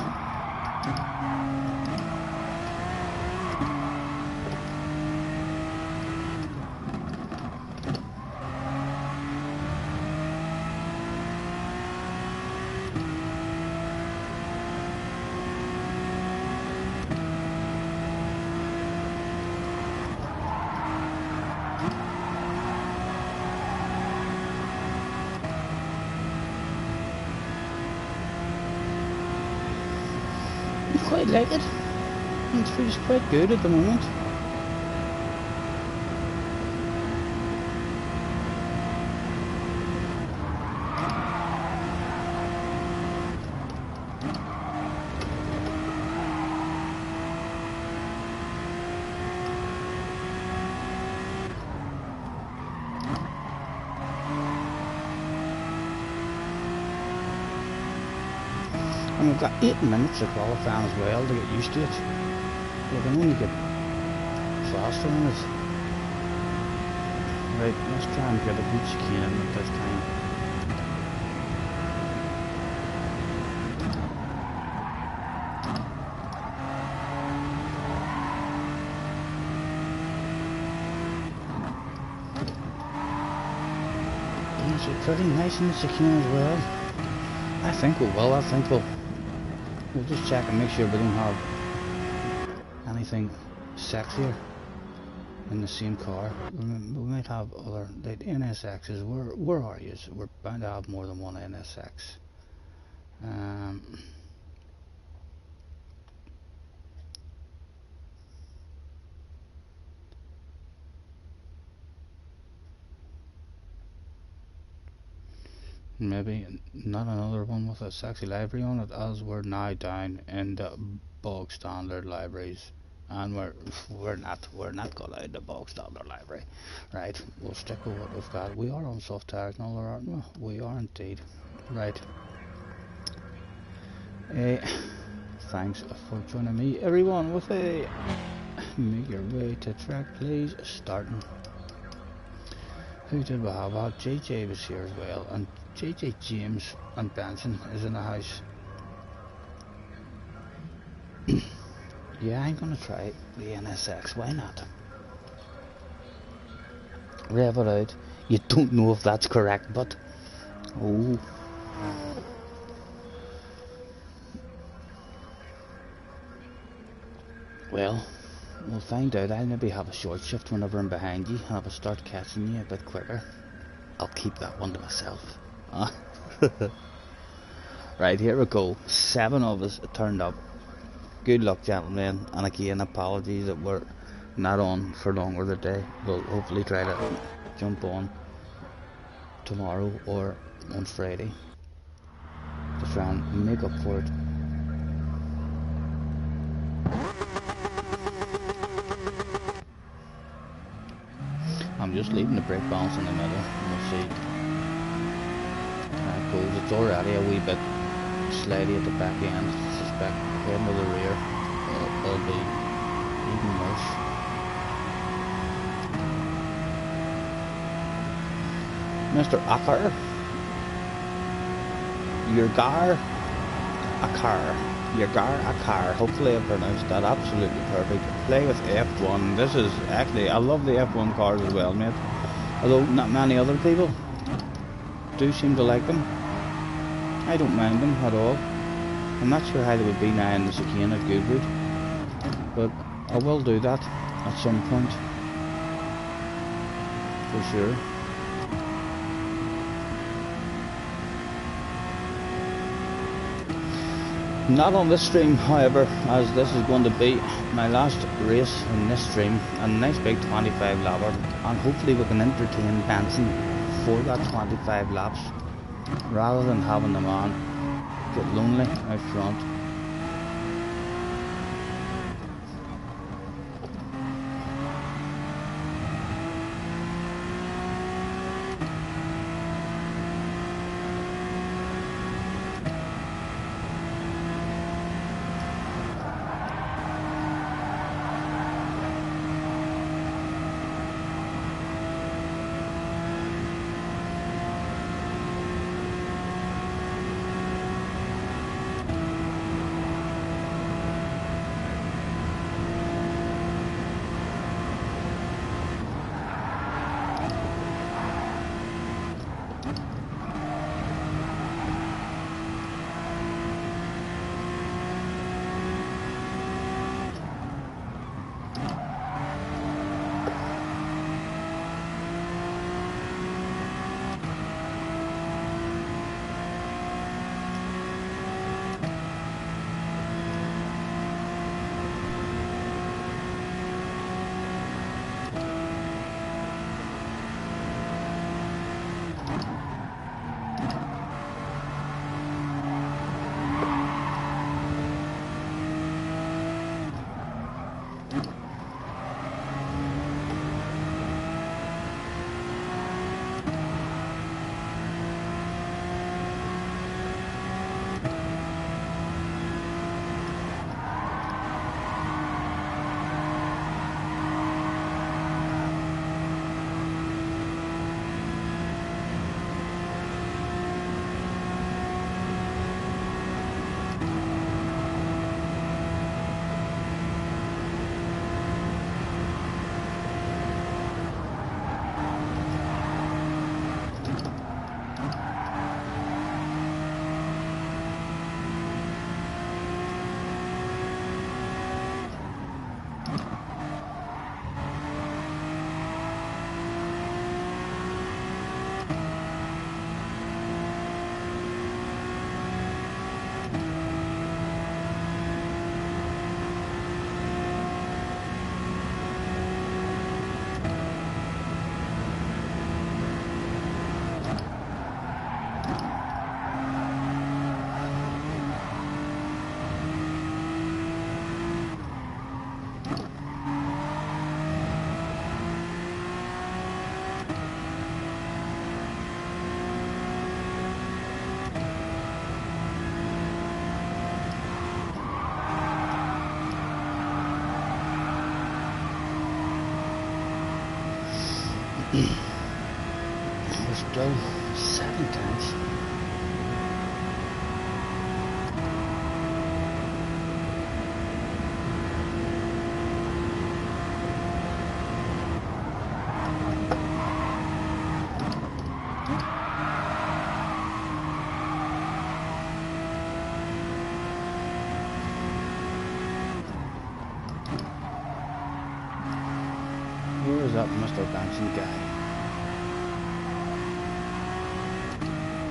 Quite like it. It feels quite good at the moment. And we've got 8 minutes of qualifying as well to get used to it. We can only get faster on it. Right, let's try and get a good chicane in at this time. It's pretty nice in the chicane as well. I think we will. I think we'll just check and make sure we don't have anything sexier in the same car. We might have other like NSXs. Where are you? We're bound to have more than one NSX. Maybe not another one with a sexy livery on it, as we're now down in the bog standard liveries, and we're not going out the bog standard livery. Right, we'll stick with what we've got. We are on soft tires and all that, aren't we? We are indeed. Right. Thanks for joining me, everyone, with a make your way to track, please. Starting. Who did we have? JJ was here as well, and JJ, James and Benson is in the house. Yeah, I'm gonna try the NSX, why not? Rev it out. You don't know if that's correct, but oh. Well, we'll find out. I'll maybe have a short shift whenever I'm behind you, and if I start catching you a bit quicker, I'll keep that one to myself. Right, here we go. 7 of us turned up. Good luck, gentlemen, and again, apologies that we're not on for longer today. We'll hopefully try to jump on tomorrow or on Friday to try and make up for it. I'm just leaving the brake balance in the middle, and we'll see how it goes. It's already a wee bit slidey at the back end. I suspect heading to the rear it'll be even worse. Mr. Akar, Akar, hopefully I pronounced that absolutely perfect. Play with F1. This is actually, I love the F1 cars as well, mate. Although not many other people do seem to like them. I don't mind them at all. I'm not sure how they would be now in the chicane at Goodwood, but I will do that at some point, for sure. Not on this stream, however, as this is going to be my last race in this stream, a nice big 25 lapper, and hopefully we can entertain Benson for that 25 laps, rather than having the man get lonely out front. We're still 7 tenths. that Mr. Benson guy?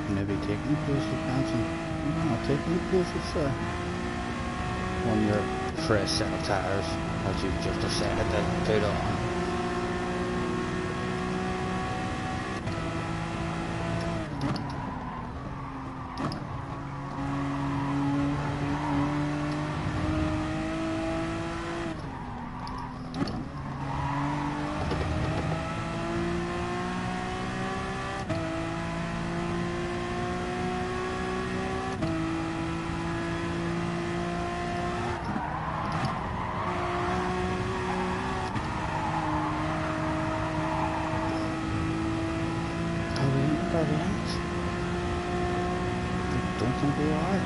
Maybe taking place with Benson? No, taking place with one of your fresh set of tires that you've just decided to put on. Don't think we are.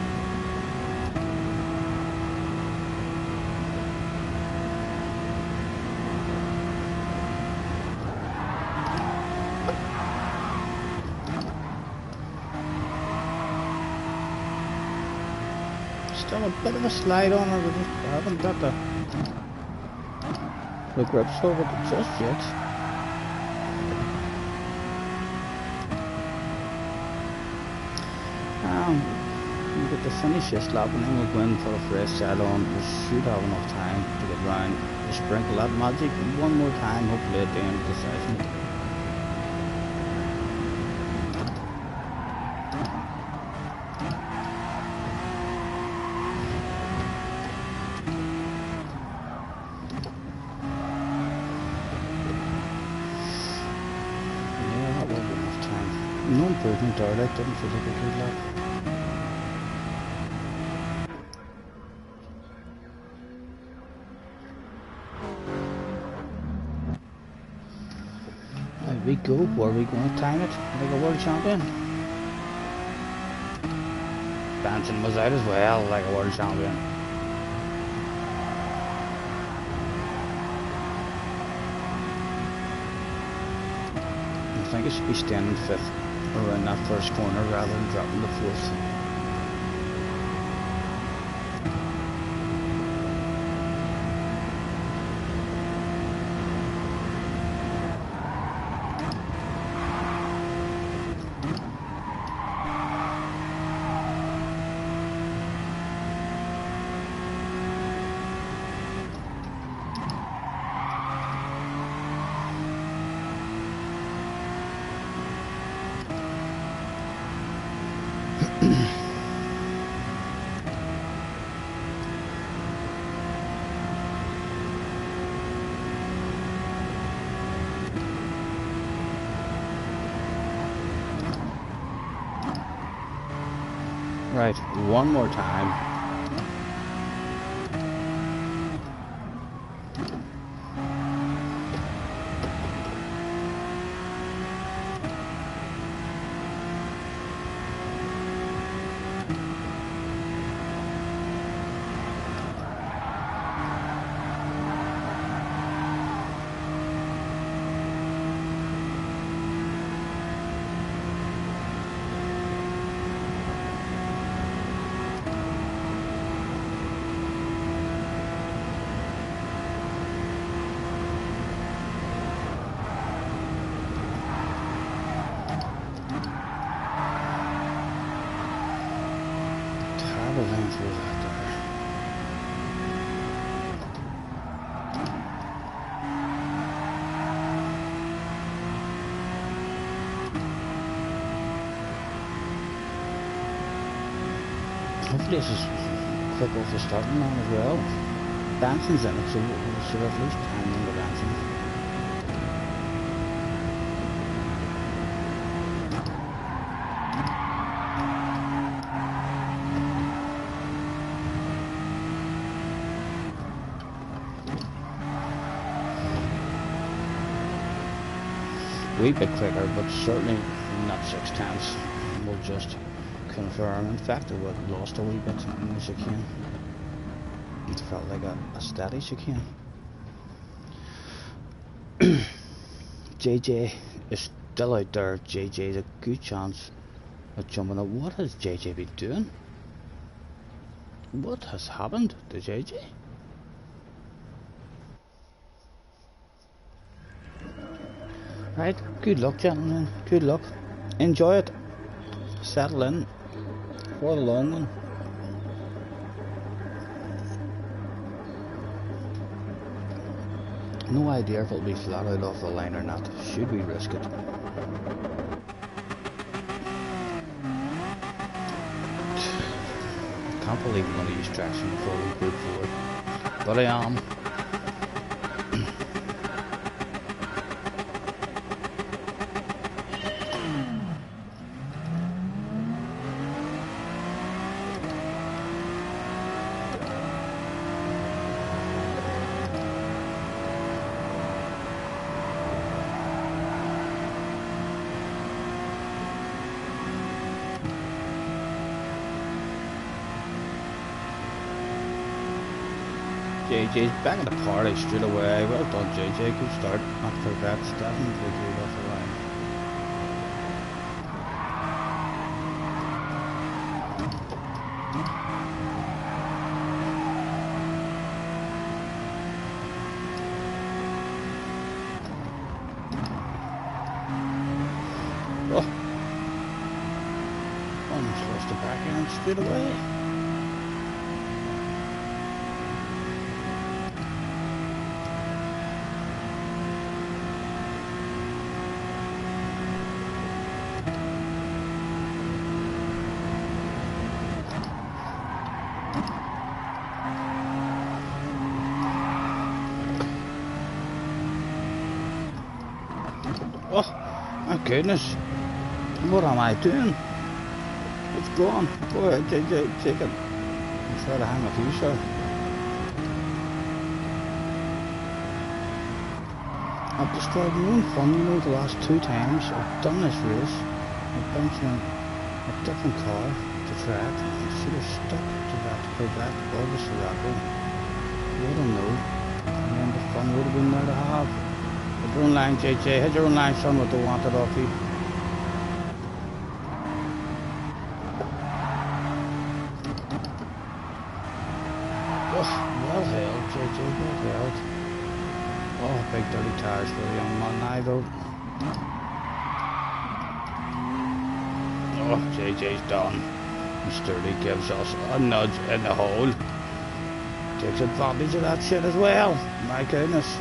Still a bit of a slide on her, we just haven't got the grips over it just yet. We'll get to finish this lap and then we'll go in for a fresh set on. We should have enough time to get round to sprinkle that magic one more time, hopefully at the end of the session. Yeah, that will be enough time. No improvement there, that didn't feel like a good lap. We go, where are we going to time it like a world champion? Benson was out as well, like a world champion. I think it should be staying in fifth around that first corner rather than dropping the fourth. Right, one more time. Hopefully this is quick off the starting line as well. Benson's in it, so we should at least hang on to Benson. A wee bit quicker, but certainly not 6/10. We'll just confirm. In fact, I would have lost a wee bit in the chicane. It felt like a steady chicane. JJ is still out there. JJ's a good chance of jumping up. What has JJ been doing? What has happened to JJ? Right, good luck, gentlemen. Good luck. Enjoy it. Settle in for the long one. No idea if it'll be flat out off the line or not. Should we risk it? Can't believe I'm going to use traction before we group 4. But I am. JJ's back in the party straight away. Well done, JJ. Good start. Not for vets. Definitely good off the line. Oh. Almost lost the back end straight away. Oh, my goodness. What am I doing? It's gone. Go ahead, JJ, take it. I'll try to hang with you, sir. I've destroyed my own fun, you know, the last 2 times I've done this race. I've bounced in a different car to track. I should have stuck to that Corvette or the Sirocco. I don't know. And then the fun would have been there to have. Hit your own line, JJ. Hit your own line, son. What they wanted off you. Oh, well held, JJ. Well held. Oh, big dirty tires for a young man now, though. Oh, JJ's done. And Sturdy gives us a nudge in the hole. Takes advantage of that shit as well. My goodness.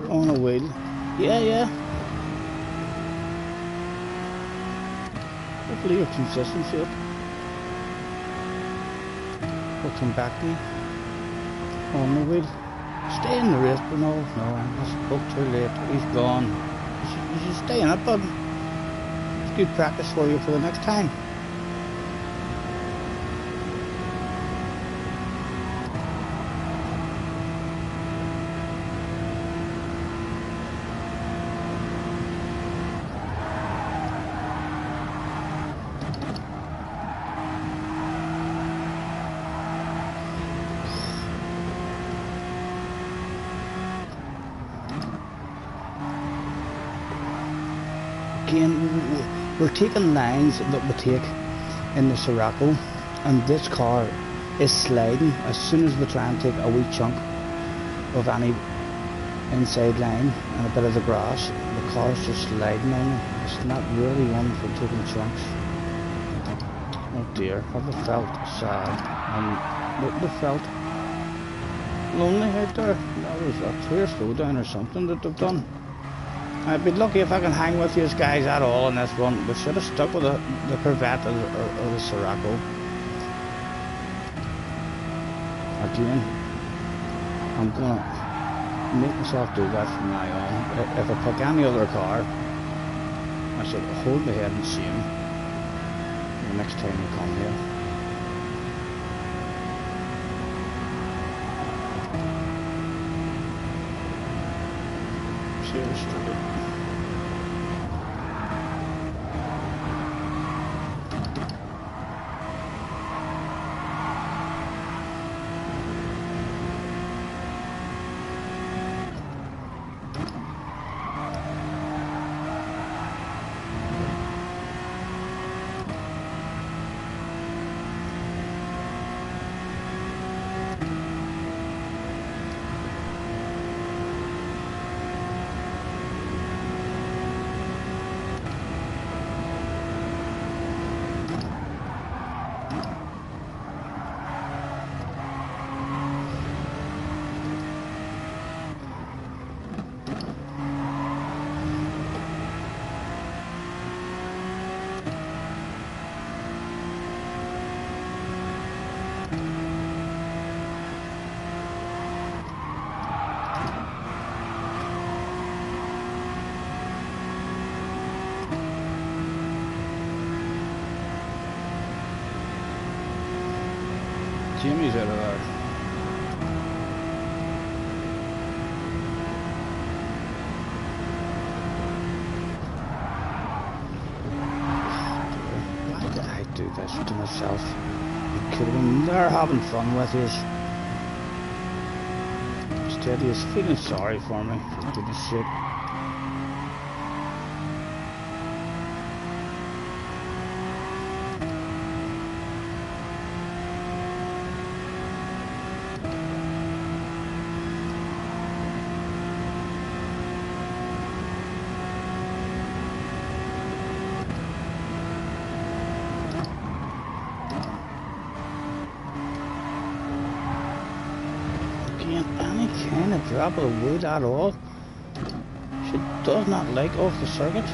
On a wheel. Yeah. Hopefully you're consistent, Phil. We'll come back to you. On the wheel. Stay in the race, but no, I spoke too late. He's gone. You should stay in it, bud. It's good practice for you for the next time. Again, we're taking lines that we take in the Sirocco, and this car is sliding as soon as we try and take a wee chunk of any inside line and a bit of the grass. The car's just sliding on it. It's not really one for taking chunks. Oh dear, have they felt sad and they felt lonely out there? That was a clear slowdown or something that they've done. I'd be lucky if I can hang with these guys at all in this run. We should have stuck with the Corvette or the Sirocco. Again, I'm gonna make myself do that from now on. If I pick any other car, I should hold my head in shame the next time you come here. Seriously. semis out of that. Why did I do this to myself? You could have been there having fun with you. Instead he was feeling sorry for me, for goodness sake. Any kind of drop of wood at all. She does not like off the circuit.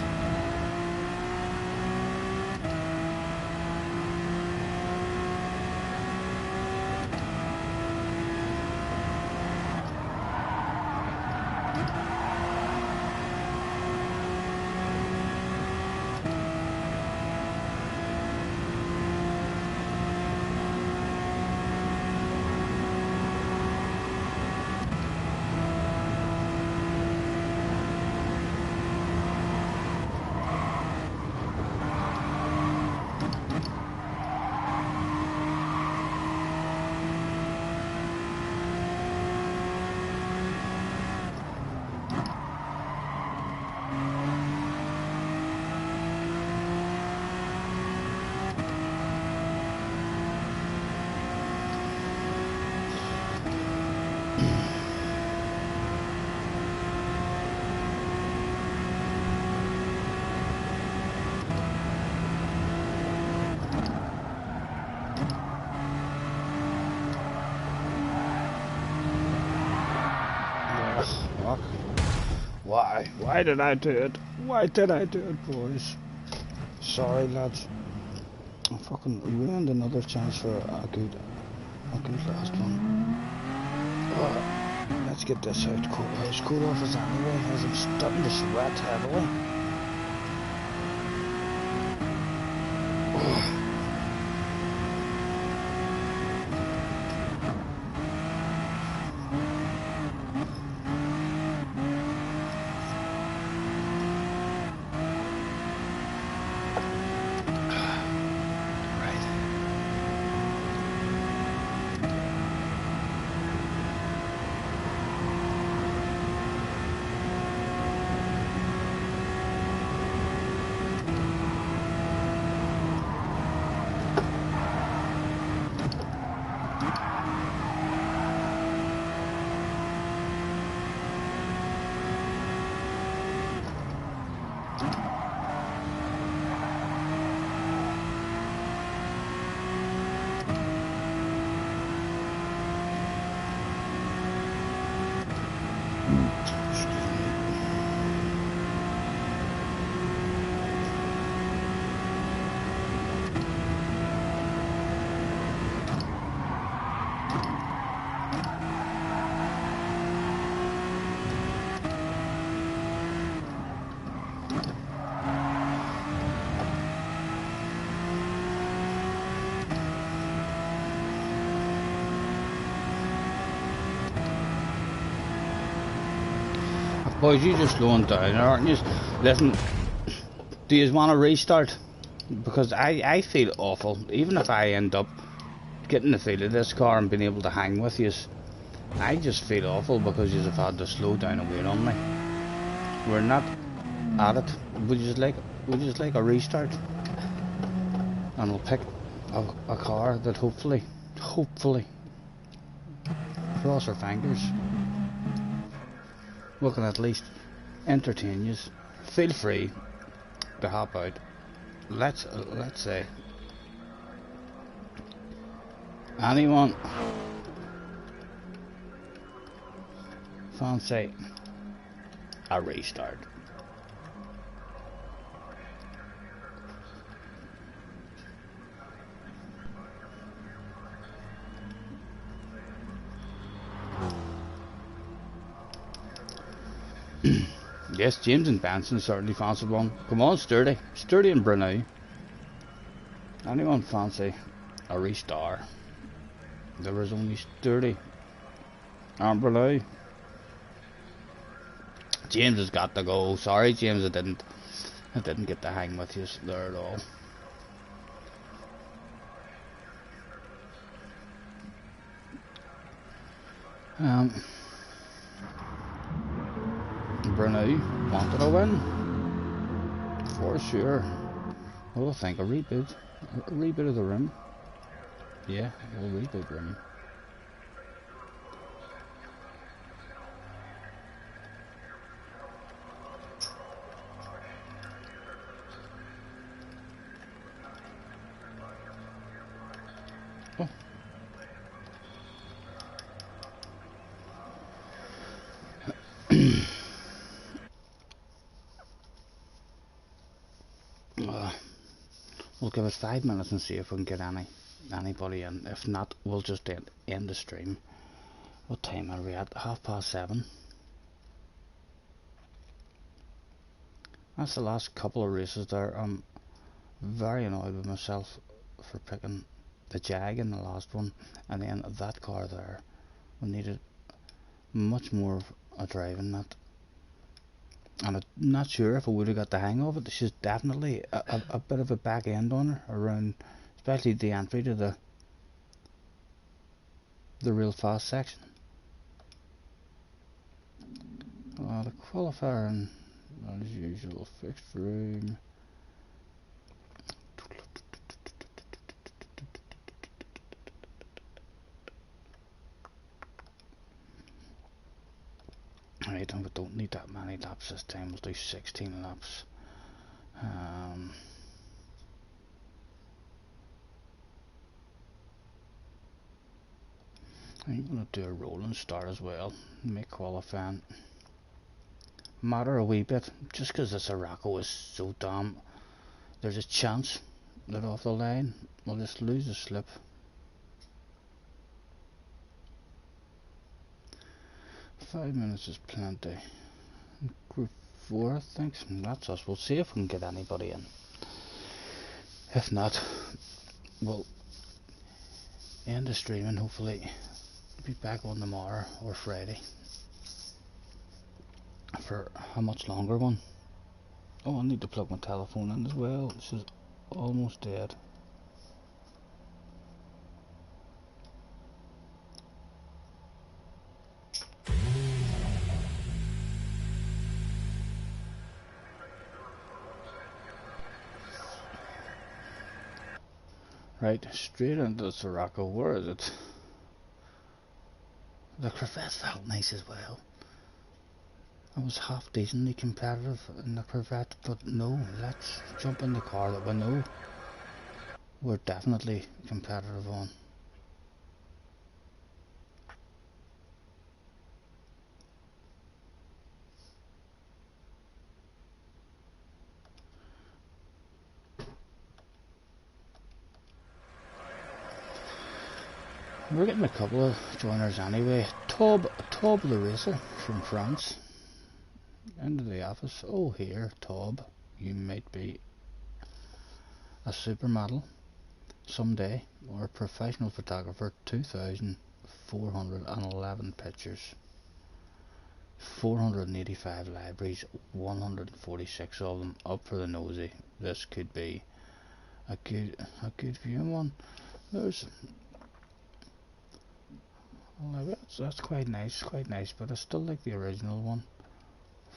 Why did I do it? Why did I do it, boys? Sorry, lads. I fucking ruined another chance for a good last one. Let's get this out house cool off us anyway, as I'm starting to sweat heavily. Boys, you just slowing down, aren't you? Listen, do you want to restart? Because I feel awful. Even if I end up getting the feel of this car and being able to hang with you, I just feel awful because you have had to slow down and wait on me. We're not at it. We just like a restart, and we'll pick a car that hopefully, cross our fingers, we can at least entertain you. Feel free to hop out. Let's say anyone fancy a restart. Yes, James and Benson certainly fancy one. Come on, Sturdy and Brunei. Anyone fancy a restart? There was only 30. Amberley. James has got to go. Sorry, James, I didn't get to hang with you there at all. Brunei wanted a win for sure. Well, I think a reboot of the rim. Yeah, we'll reboot rim. Oh. We'll give it 5 minutes and see if we can get anybody in. If not, we'll just end the stream. What time are we at? 7:30. That's the last couple of races there. I'm very annoyed with myself for picking the Jag in the last one, and then that car there. We needed much more of a driving that. And I'm not sure if I would have got the hang of it. She's definitely a bit of a back end on her around, especially the entry to the real fast section. The qualifier, and as usual, fixed room. Right, and we don't need that many laps this time. We'll do 16 laps. I'm going to do a rolling start as well. Make qualifying matter a wee bit, just because this Araco is so damn. There's a chance that off the line we'll just lose a slip. Five minutes is plenty. Group 4, I think. That's us. We'll see if we can get anybody in. If not, we'll end the stream and hopefully be back on tomorrow or Friday for a much longer one. Oh, I need to plug my telephone in as well. This is almost dead. Right, straight into the Sirocco. Where is it? The Corvette felt nice as well. I was half decently competitive in the Corvette, but no, let's jump in the car that we know we're definitely competitive on. We're getting a couple of joiners anyway. Tob the racer from France. Into the office. Oh, here, Tob. You might be a supermodel someday, or a professional photographer. 2,411 pictures, 485 libraries, 146 of them up for the nosy. This could be a good viewing one. There's that's quite nice, but I still like the original one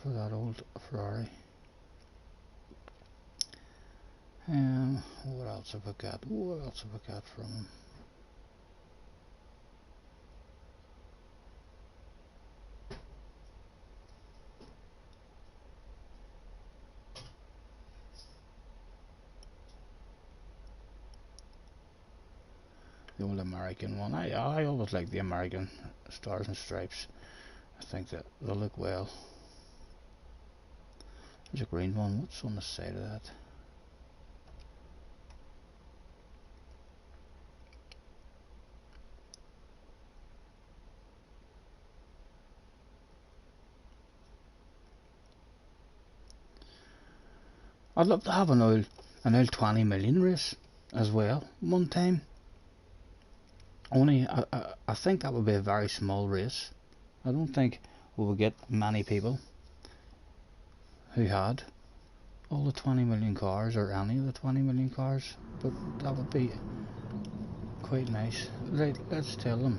for that old Ferrari. What else have I got? What else have I got from him? The old American one. I always like the American Stars and Stripes. I think that they look well. There's a green one. What's on the side of that? I'd love to have an oil 20 million race as well one time. Only, I think that would be a very small race. I don't think we would get many people who had all the 20 million cars, or any of the 20 million cars, but that would be quite nice. Right, let's tell them.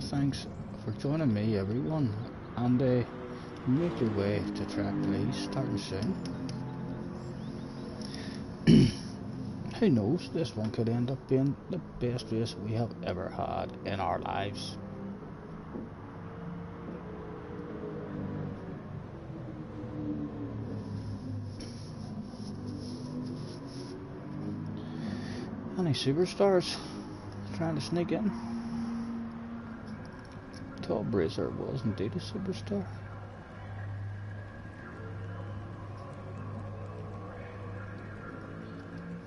Thanks for joining me, everyone, and make your way to track, please, starting soon. Who knows, this one could end up being the best race we have ever had in our lives. Any superstars trying to sneak in? Top Bracer was indeed a superstar.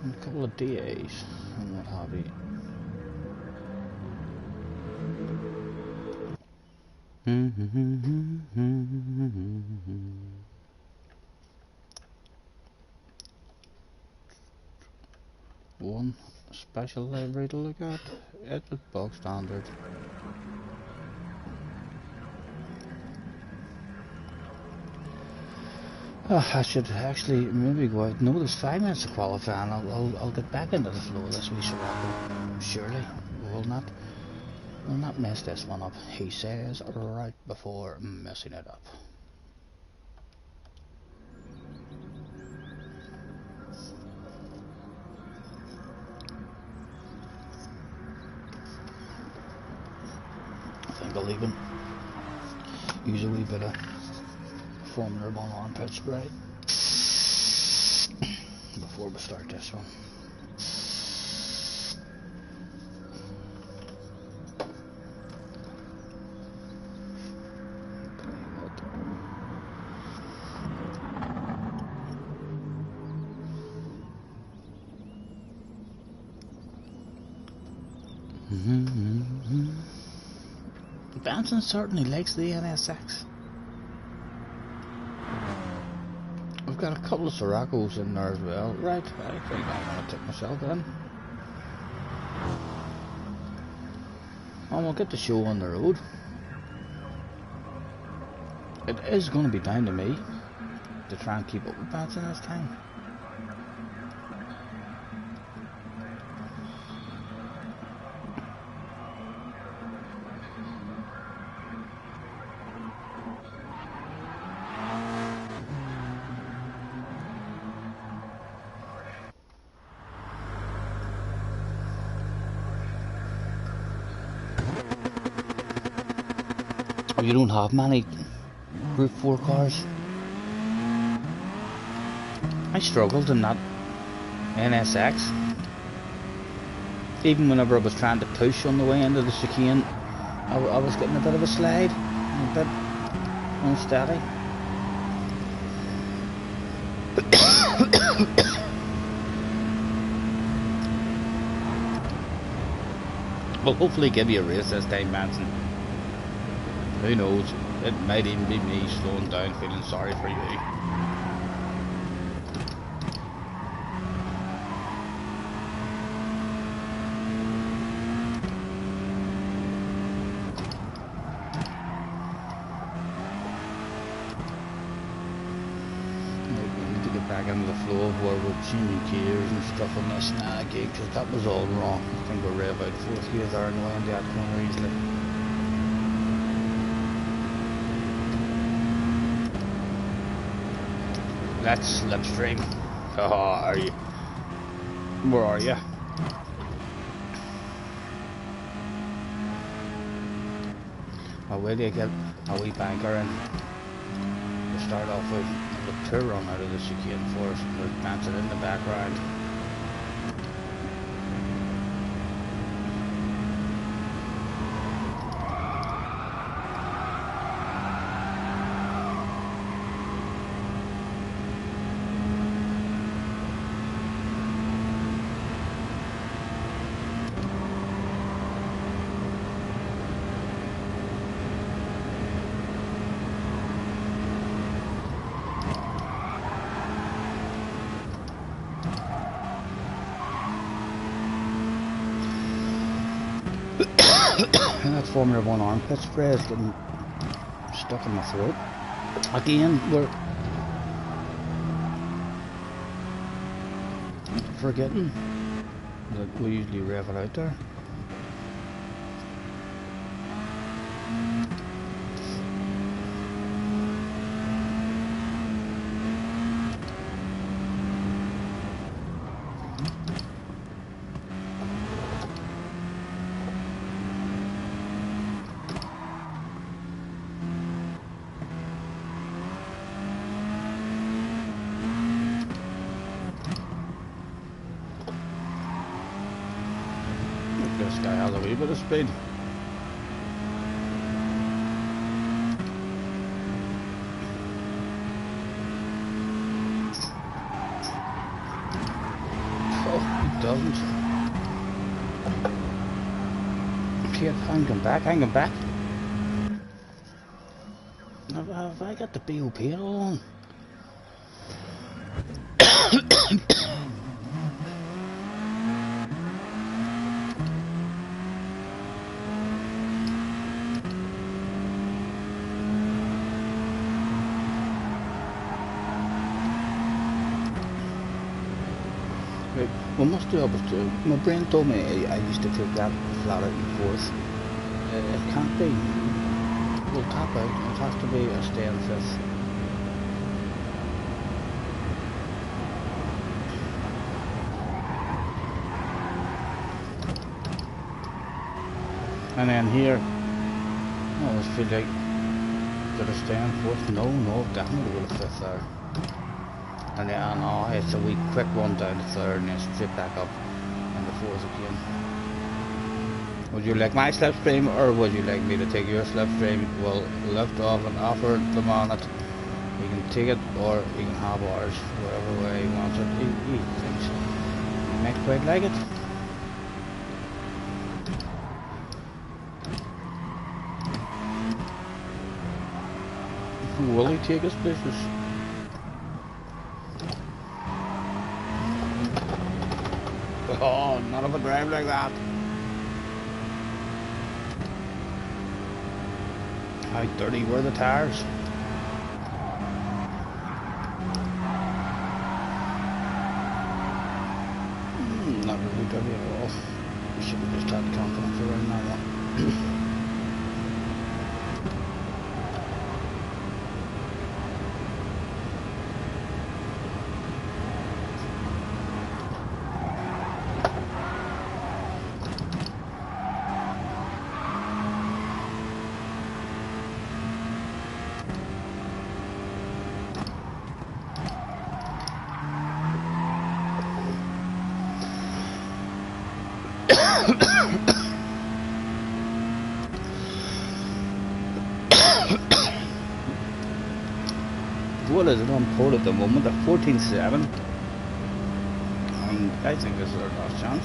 And a couple of DAs and what have you. One special library to look at. It's a bog standard. I should actually maybe go out. No, there's 5 minutes of qualifying. I'll get back into the flow of this wee Sirocco. Surely we'll not mess this one up, he says right before messing it up. I think I'll even use a wee bit of Formula 1 on pit spray before we start this one. Benson certainly likes the NSX. We've got a couple of Siroccos in there as well. Right, I think I'm going to take myself in. And we'll get the show on the road. It is going to be down to me to try and keep up with Benson this time. You don't have many Group 4 cars. I struggled in that NSX. Even whenever I was trying to push on the way into the chicane, I was getting a bit of a slide, a bit unsteady. We'll hopefully give you a race this time, Manson. Who knows, it might even be me slowing down, feeling sorry for you. We need to get back into the flow of where we're changing gears and stuff on this now, because that was all wrong. I think we're rev out 4th gear there and way into that corner easily. That's slipstream. Oh, are you? Where are you? I'll wait till you get a wee banker in. We'll start off with the tour run out of the chicane for us. We're dancing in the background. And that Formula 1 armpit spray is getting stuck in my throat. Again, we're forgetting that we usually rev it out there. This guy has a wee bit of speed. Oh, he doesn't. Kid, hang him back, hang him back. Have I got the BOP at all on? We must do able to. My brain told me I used to take that flat out and forth. It can't be. We'll tap out. It has to be a stay in fifth. And then here, I always feel like, did I stay in fourth? No, definitely go to fifth there. And then it's a wee quick one down to third and then straight back up into fourth again. Would you like my slipstream or would you like me to take your slipstream? We'll lift off and offer them on it. You can take it or you can have ours, whatever way you want it. He thinks you might quite like it. Will he take us places? Oh, not of a drive like that. How dirty were the tires? Not really dirty at all. We should have just had confidence around that one. What is it on pole at the moment? At 14.7. And I think this is our last chance.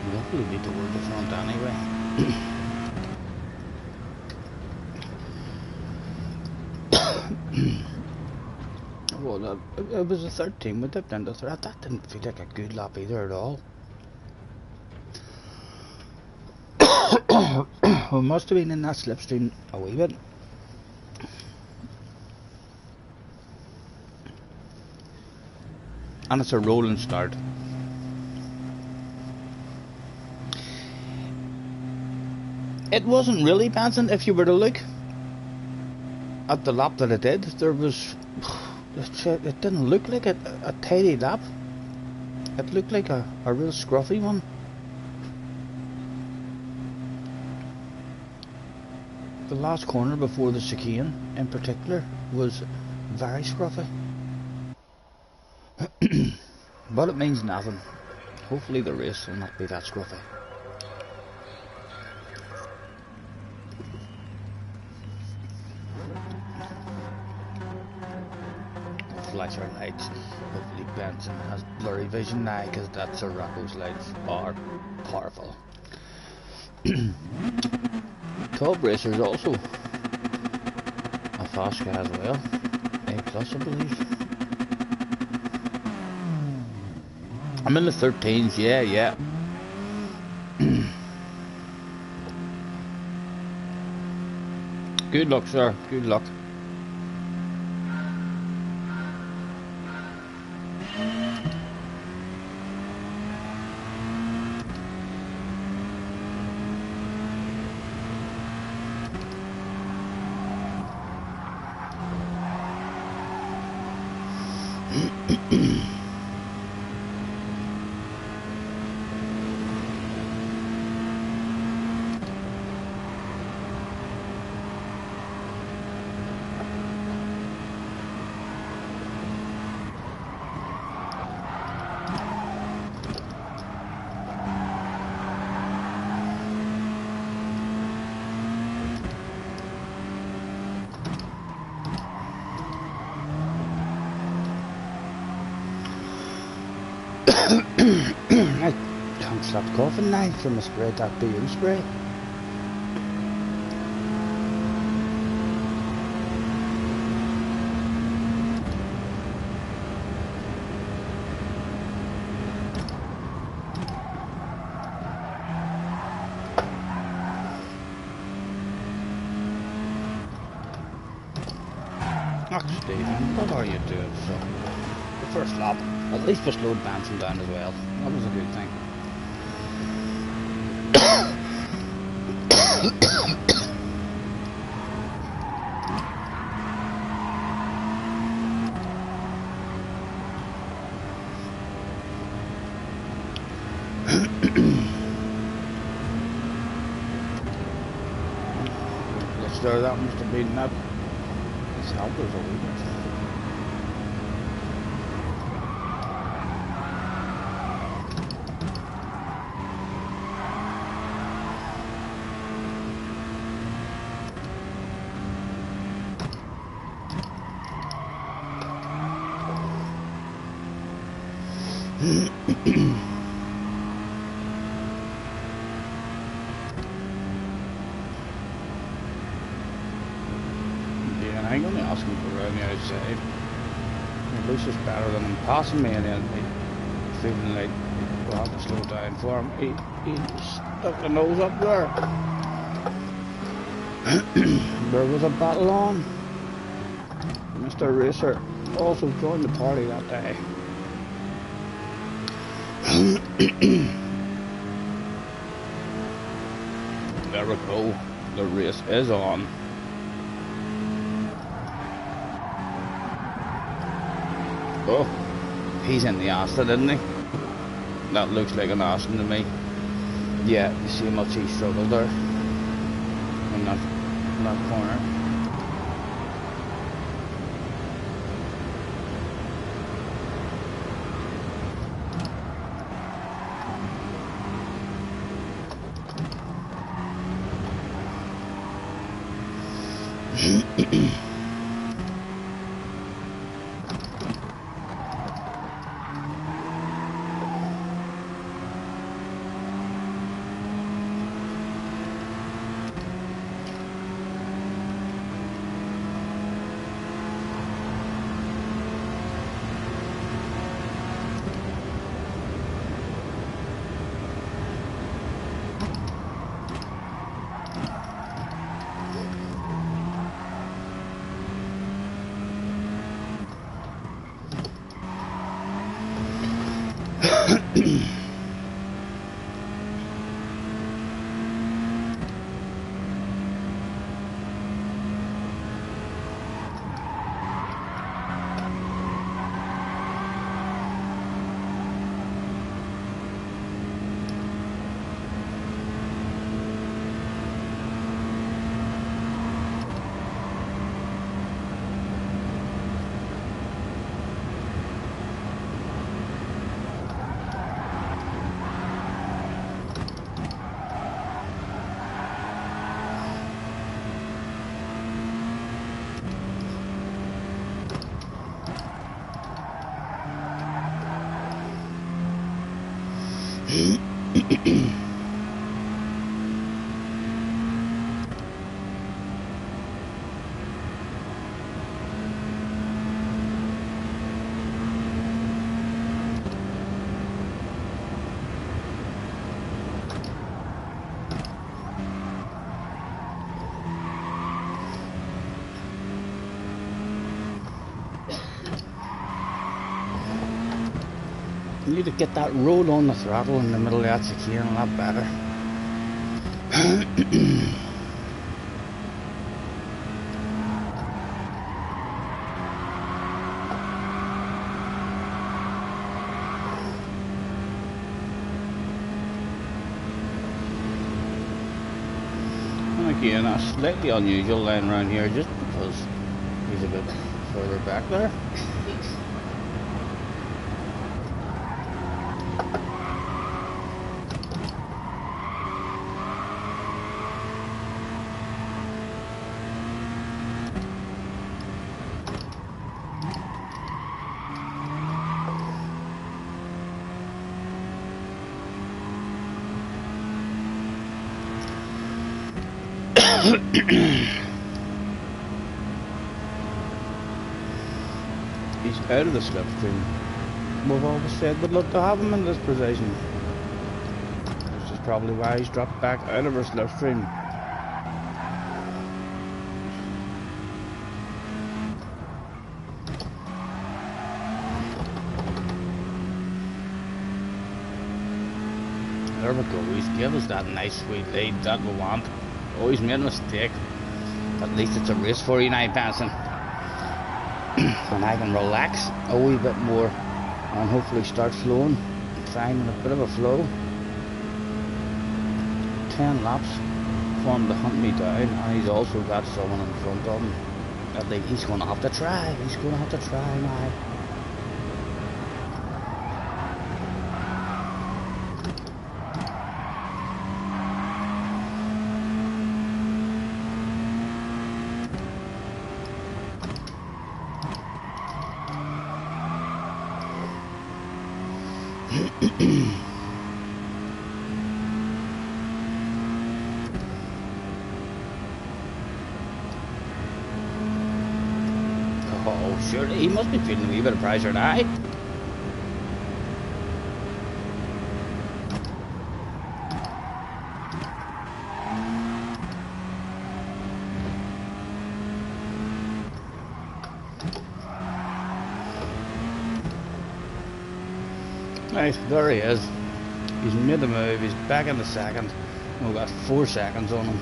We'll hopefully be toward the front anyway. Well, it was a 13, we dipped into third. That didn't feel like a good lap either at all. We must have been in that slipstream a wee bit. And it's a rolling start. It wasn't really bouncing. If you were to look at the lap that it did, there was... It didn't look like a tidy lap. It looked like a real scruffy one. The last corner before the chicane in particular was very scruffy. But it means nothing. Hopefully the race will not be that scruffy. Flasher lights. Hopefully Benson has blurry vision now, because that Sirocco's lights are powerful. Top Racer is also a fast car as well. A plus, I believe. I'm in the 13s, yeah. Good luck, sir. Good luck. I can't stop coughing now from a spray, that BO spray. Oh, Stephen, what are you doing, son? The first lap. At least we slowed Benson down as well. That was a good thing. Let's start that must have been that. His help was a wee bit. Yeah, I ain't gonna ask him for around the outside. At least it's better than him passing me and then me feeling like we'll have to slow down for him. He stuck the nose up there. There was a battle on. Mr. Racer also joined the party that day. There we go. The race is on. Oh, he's in the Aston, isn't he? That looks like an Aston to me. Yeah, you see how much he struggled there in that corner. You need to get that roll on the throttle in the middle of that chicane a lot better. And again, a slightly unusual line around here just because he's a bit further back there. He's out of the slipstream. We've always said we'd love to have him in this position, which is probably why he's dropped back out of our slipstream. There we go, he's given us that nice sweet lead that we want. Oh, he's made a mistake. At least it's a race for you now, Benson. And I can relax a wee bit more and hopefully start flowing and finding a bit of a flow. 10 laps for him to hunt me down, and he's also got someone in front of him. I think he's going to have to try. He's going to have to try now. Oh, surely he must be feeling a wee bit of pressure now. Right, there he is. He's made the move, he's back in the second. We've got 4 seconds on him.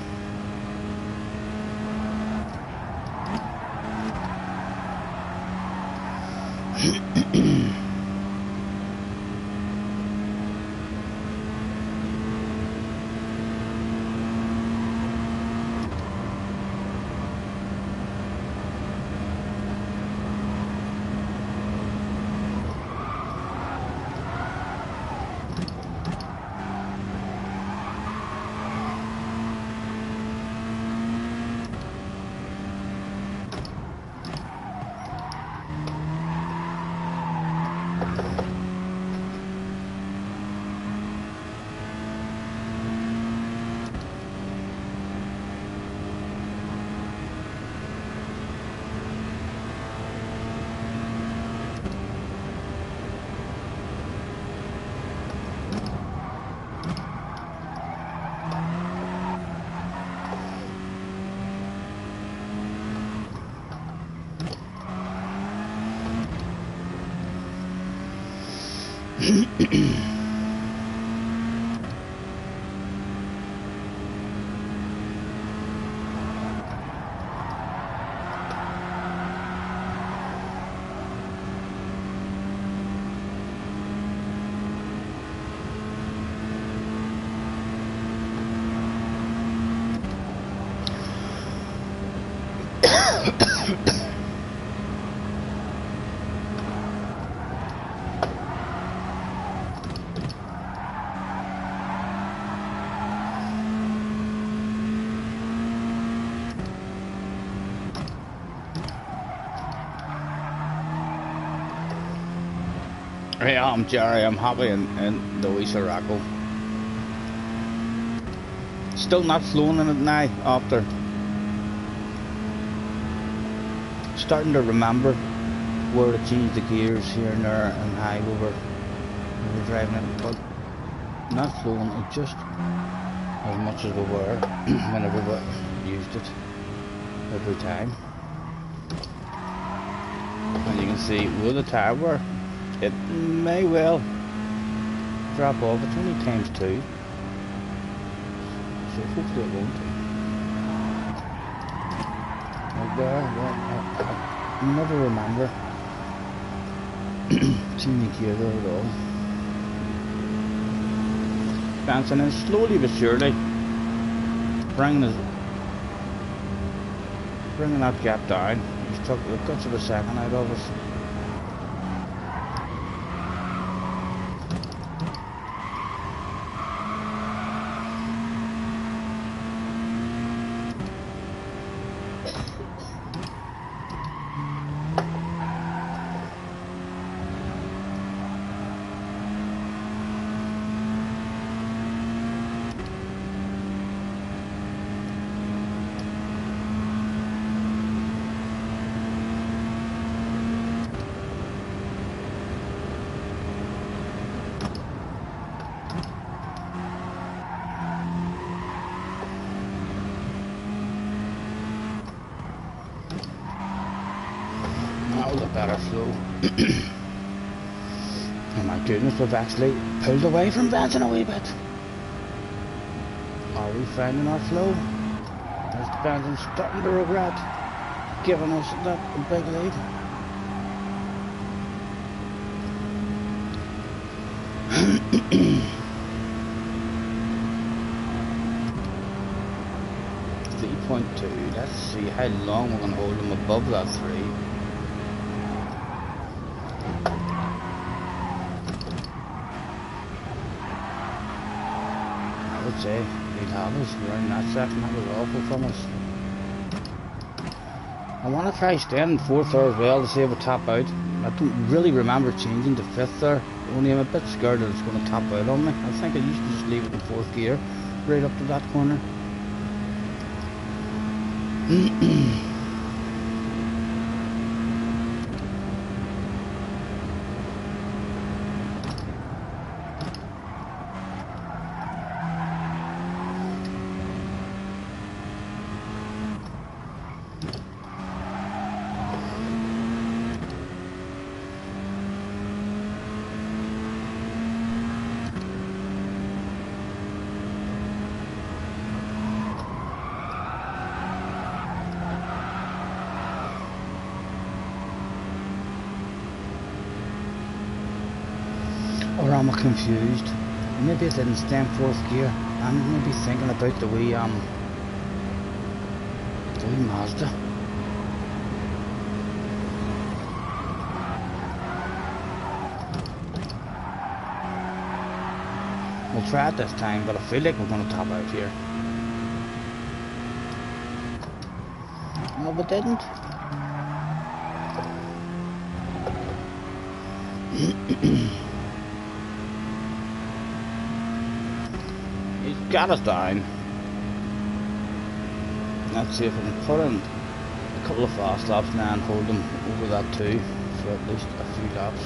Hey, I'm Jerry, I'm happy in the wee Sirocco. Still not flowing in it now after starting to remember where to change the gears here and there and how we were driving it, but not flowing it just as much as we were whenever we used it every time. And you can see with the tyre wear, it may well drop off. It's only ×2, so hopefully it won't. Like there, I never remember seeing the gear there at all. Bouncing in slowly but surely, bringing that gap down. He's took the guts of a second out of us. That was a better flow. Oh my goodness, we've actually pulled away from Benson a wee bit. Are we finding our flow? Is Benson starting to regret giving us that big lead? .2. Let's see how long we're going to hold him above that 3. I would say he'd have us around that section. That was awful from us. I want to try staying in 4th there as well to see if we tap out. I don't really remember changing to 5th there. Only I'm a bit scared that it's going to tap out on me. I think I used to just leave it in 4th gear right up to that corner. Or am I confused? Maybe I didn't stay in 4th gear. I'm maybe thinking about the wee Mazda. We'll try it this time, but I feel like we're going to top out here. No, we didn't. He's got us down. Let's see if we can put in a couple of fast laps now and hold them over that 2 for at least a few laps.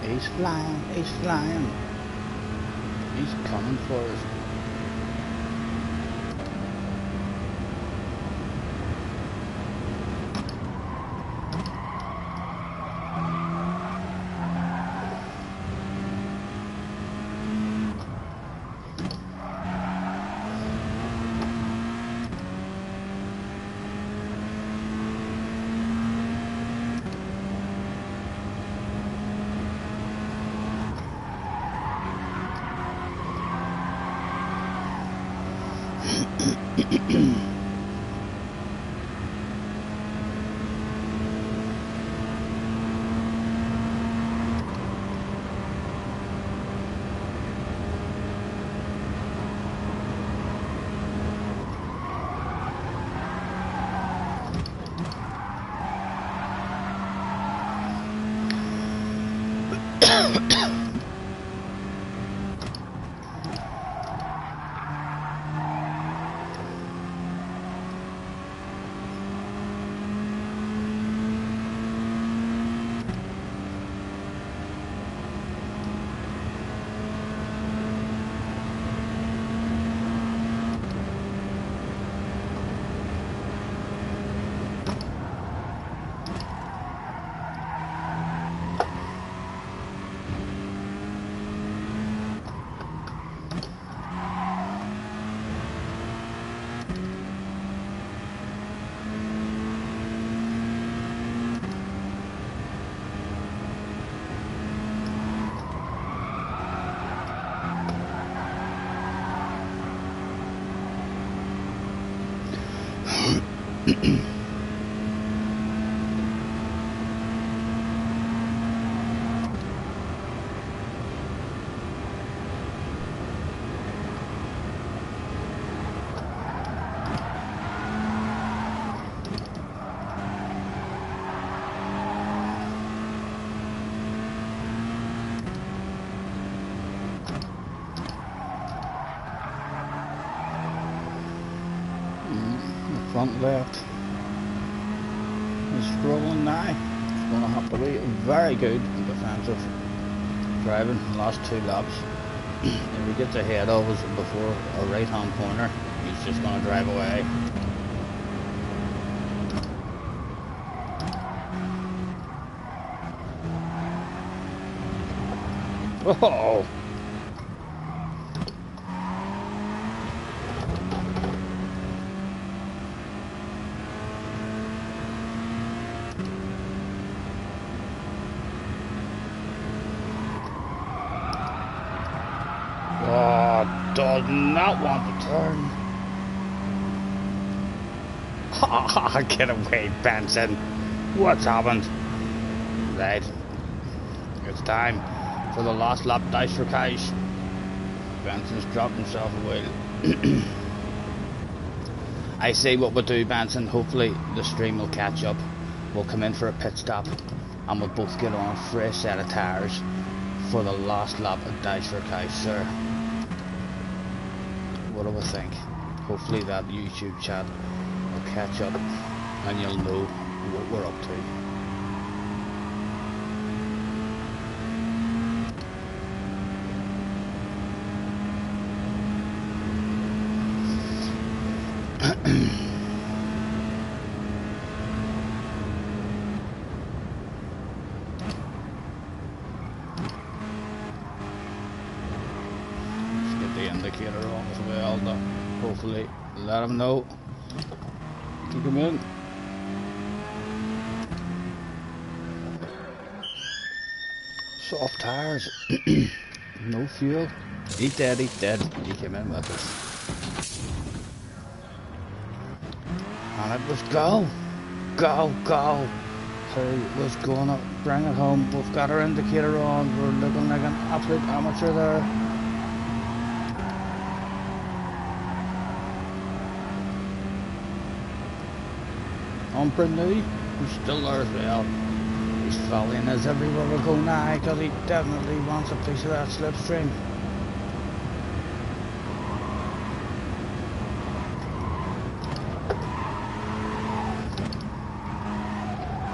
He's flying, he's flying. He's coming for us. Front left is rolling now. It's going to have to be very good defensive driving the last 2 laps. If he gets ahead of us before a right hand corner, he's just going to drive away. Oh! Does not want to turn. Get away, Benson. What's happened? Right. It's time for the last lap dice for cash. Benson's dropped himself a wheel. I say what we'll do, Benson. Hopefully the stream will catch up. We'll come in for a pit stop and we'll both get on a fresh set of tyres for the last lap of dice for cash, sir. What do we think? Hopefully that YouTube chat will catch up and you'll know what we're up to. Indicator on as well, though. Hopefully let him know to come in. Soft tires. No fuel. Eat dead, eat dead. He came in with us. And it was go. Go, go. Who was gonna bring it home? We've got our indicator on. We're looking like an absolute amateur there. On Prity, who's still there as well. He's following us everywhere we go now because he definitely wants a piece of that slipstream.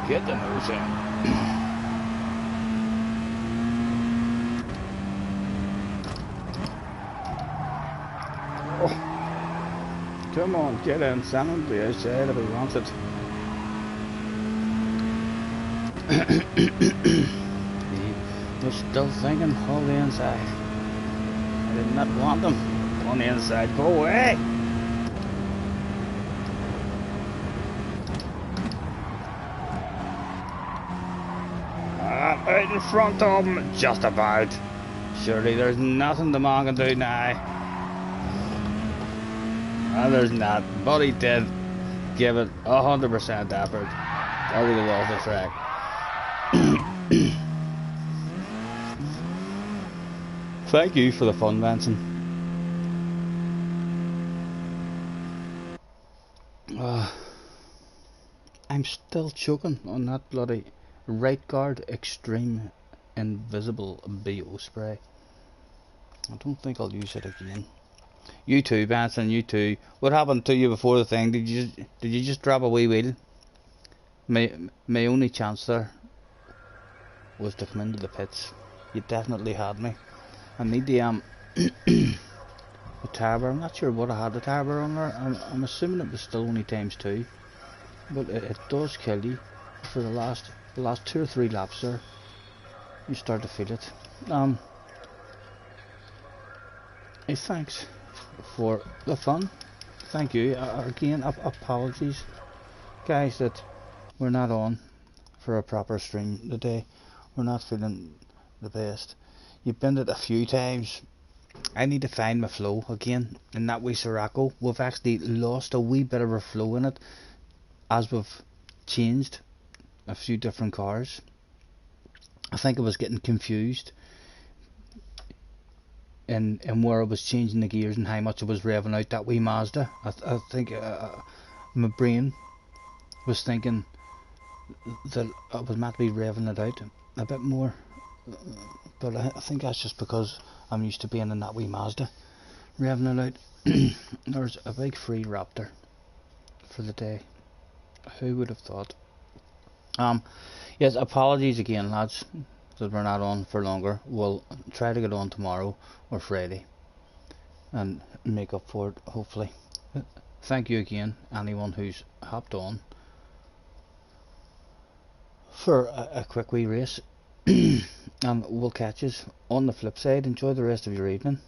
Get the nose in. Oh. Come on, get in, send him to the outside if he wants it. He was still thinking, hold the inside. I did not want them on the inside. Go away! Out in front of him, just about. Surely there's nothing the man can do now. And there's not. But he did give it 100% effort. Or he was off the track. Thank you for the fun, Benson. I'm still choking on that bloody right guard extreme invisible BO spray. I don't think I'll use it again. You too, Benson, you too. What happened to you before the thing? Did you just drop a wee wheel? My only chance there was to come into the pits. You definitely had me. I need the the tire bar. I'm not sure what I had the tire bar on there. I'm assuming it was still only ×2, but it does kill you for the last 2 or 3 laps there. You start to feel it. Thanks for the fun. Thank you again. Apologies, guys, that we're not on for a proper stream today. We're not feeling the best. You've been it a few times. I need to find my flow again in that wee Sirocco. We've actually lost a wee bit of our flow in it as we've changed a few different cars. I think I was getting confused in where I was changing the gears and how much I was revving out that wee Mazda. I think my brain was thinking that I was meant to be revving it out a bit more, but I think that's just because I'm used to being in that wee Mazda revving it out. There's a big free Raptor for the day. Who would have thought? Yes, apologies again, lads, that we're not on for longer. We'll try to get on tomorrow or Friday and make up for it, hopefully. Thank you again, anyone who's hopped on for a quick wee race. And we'll catch us on the flip side. Enjoy the rest of your evening.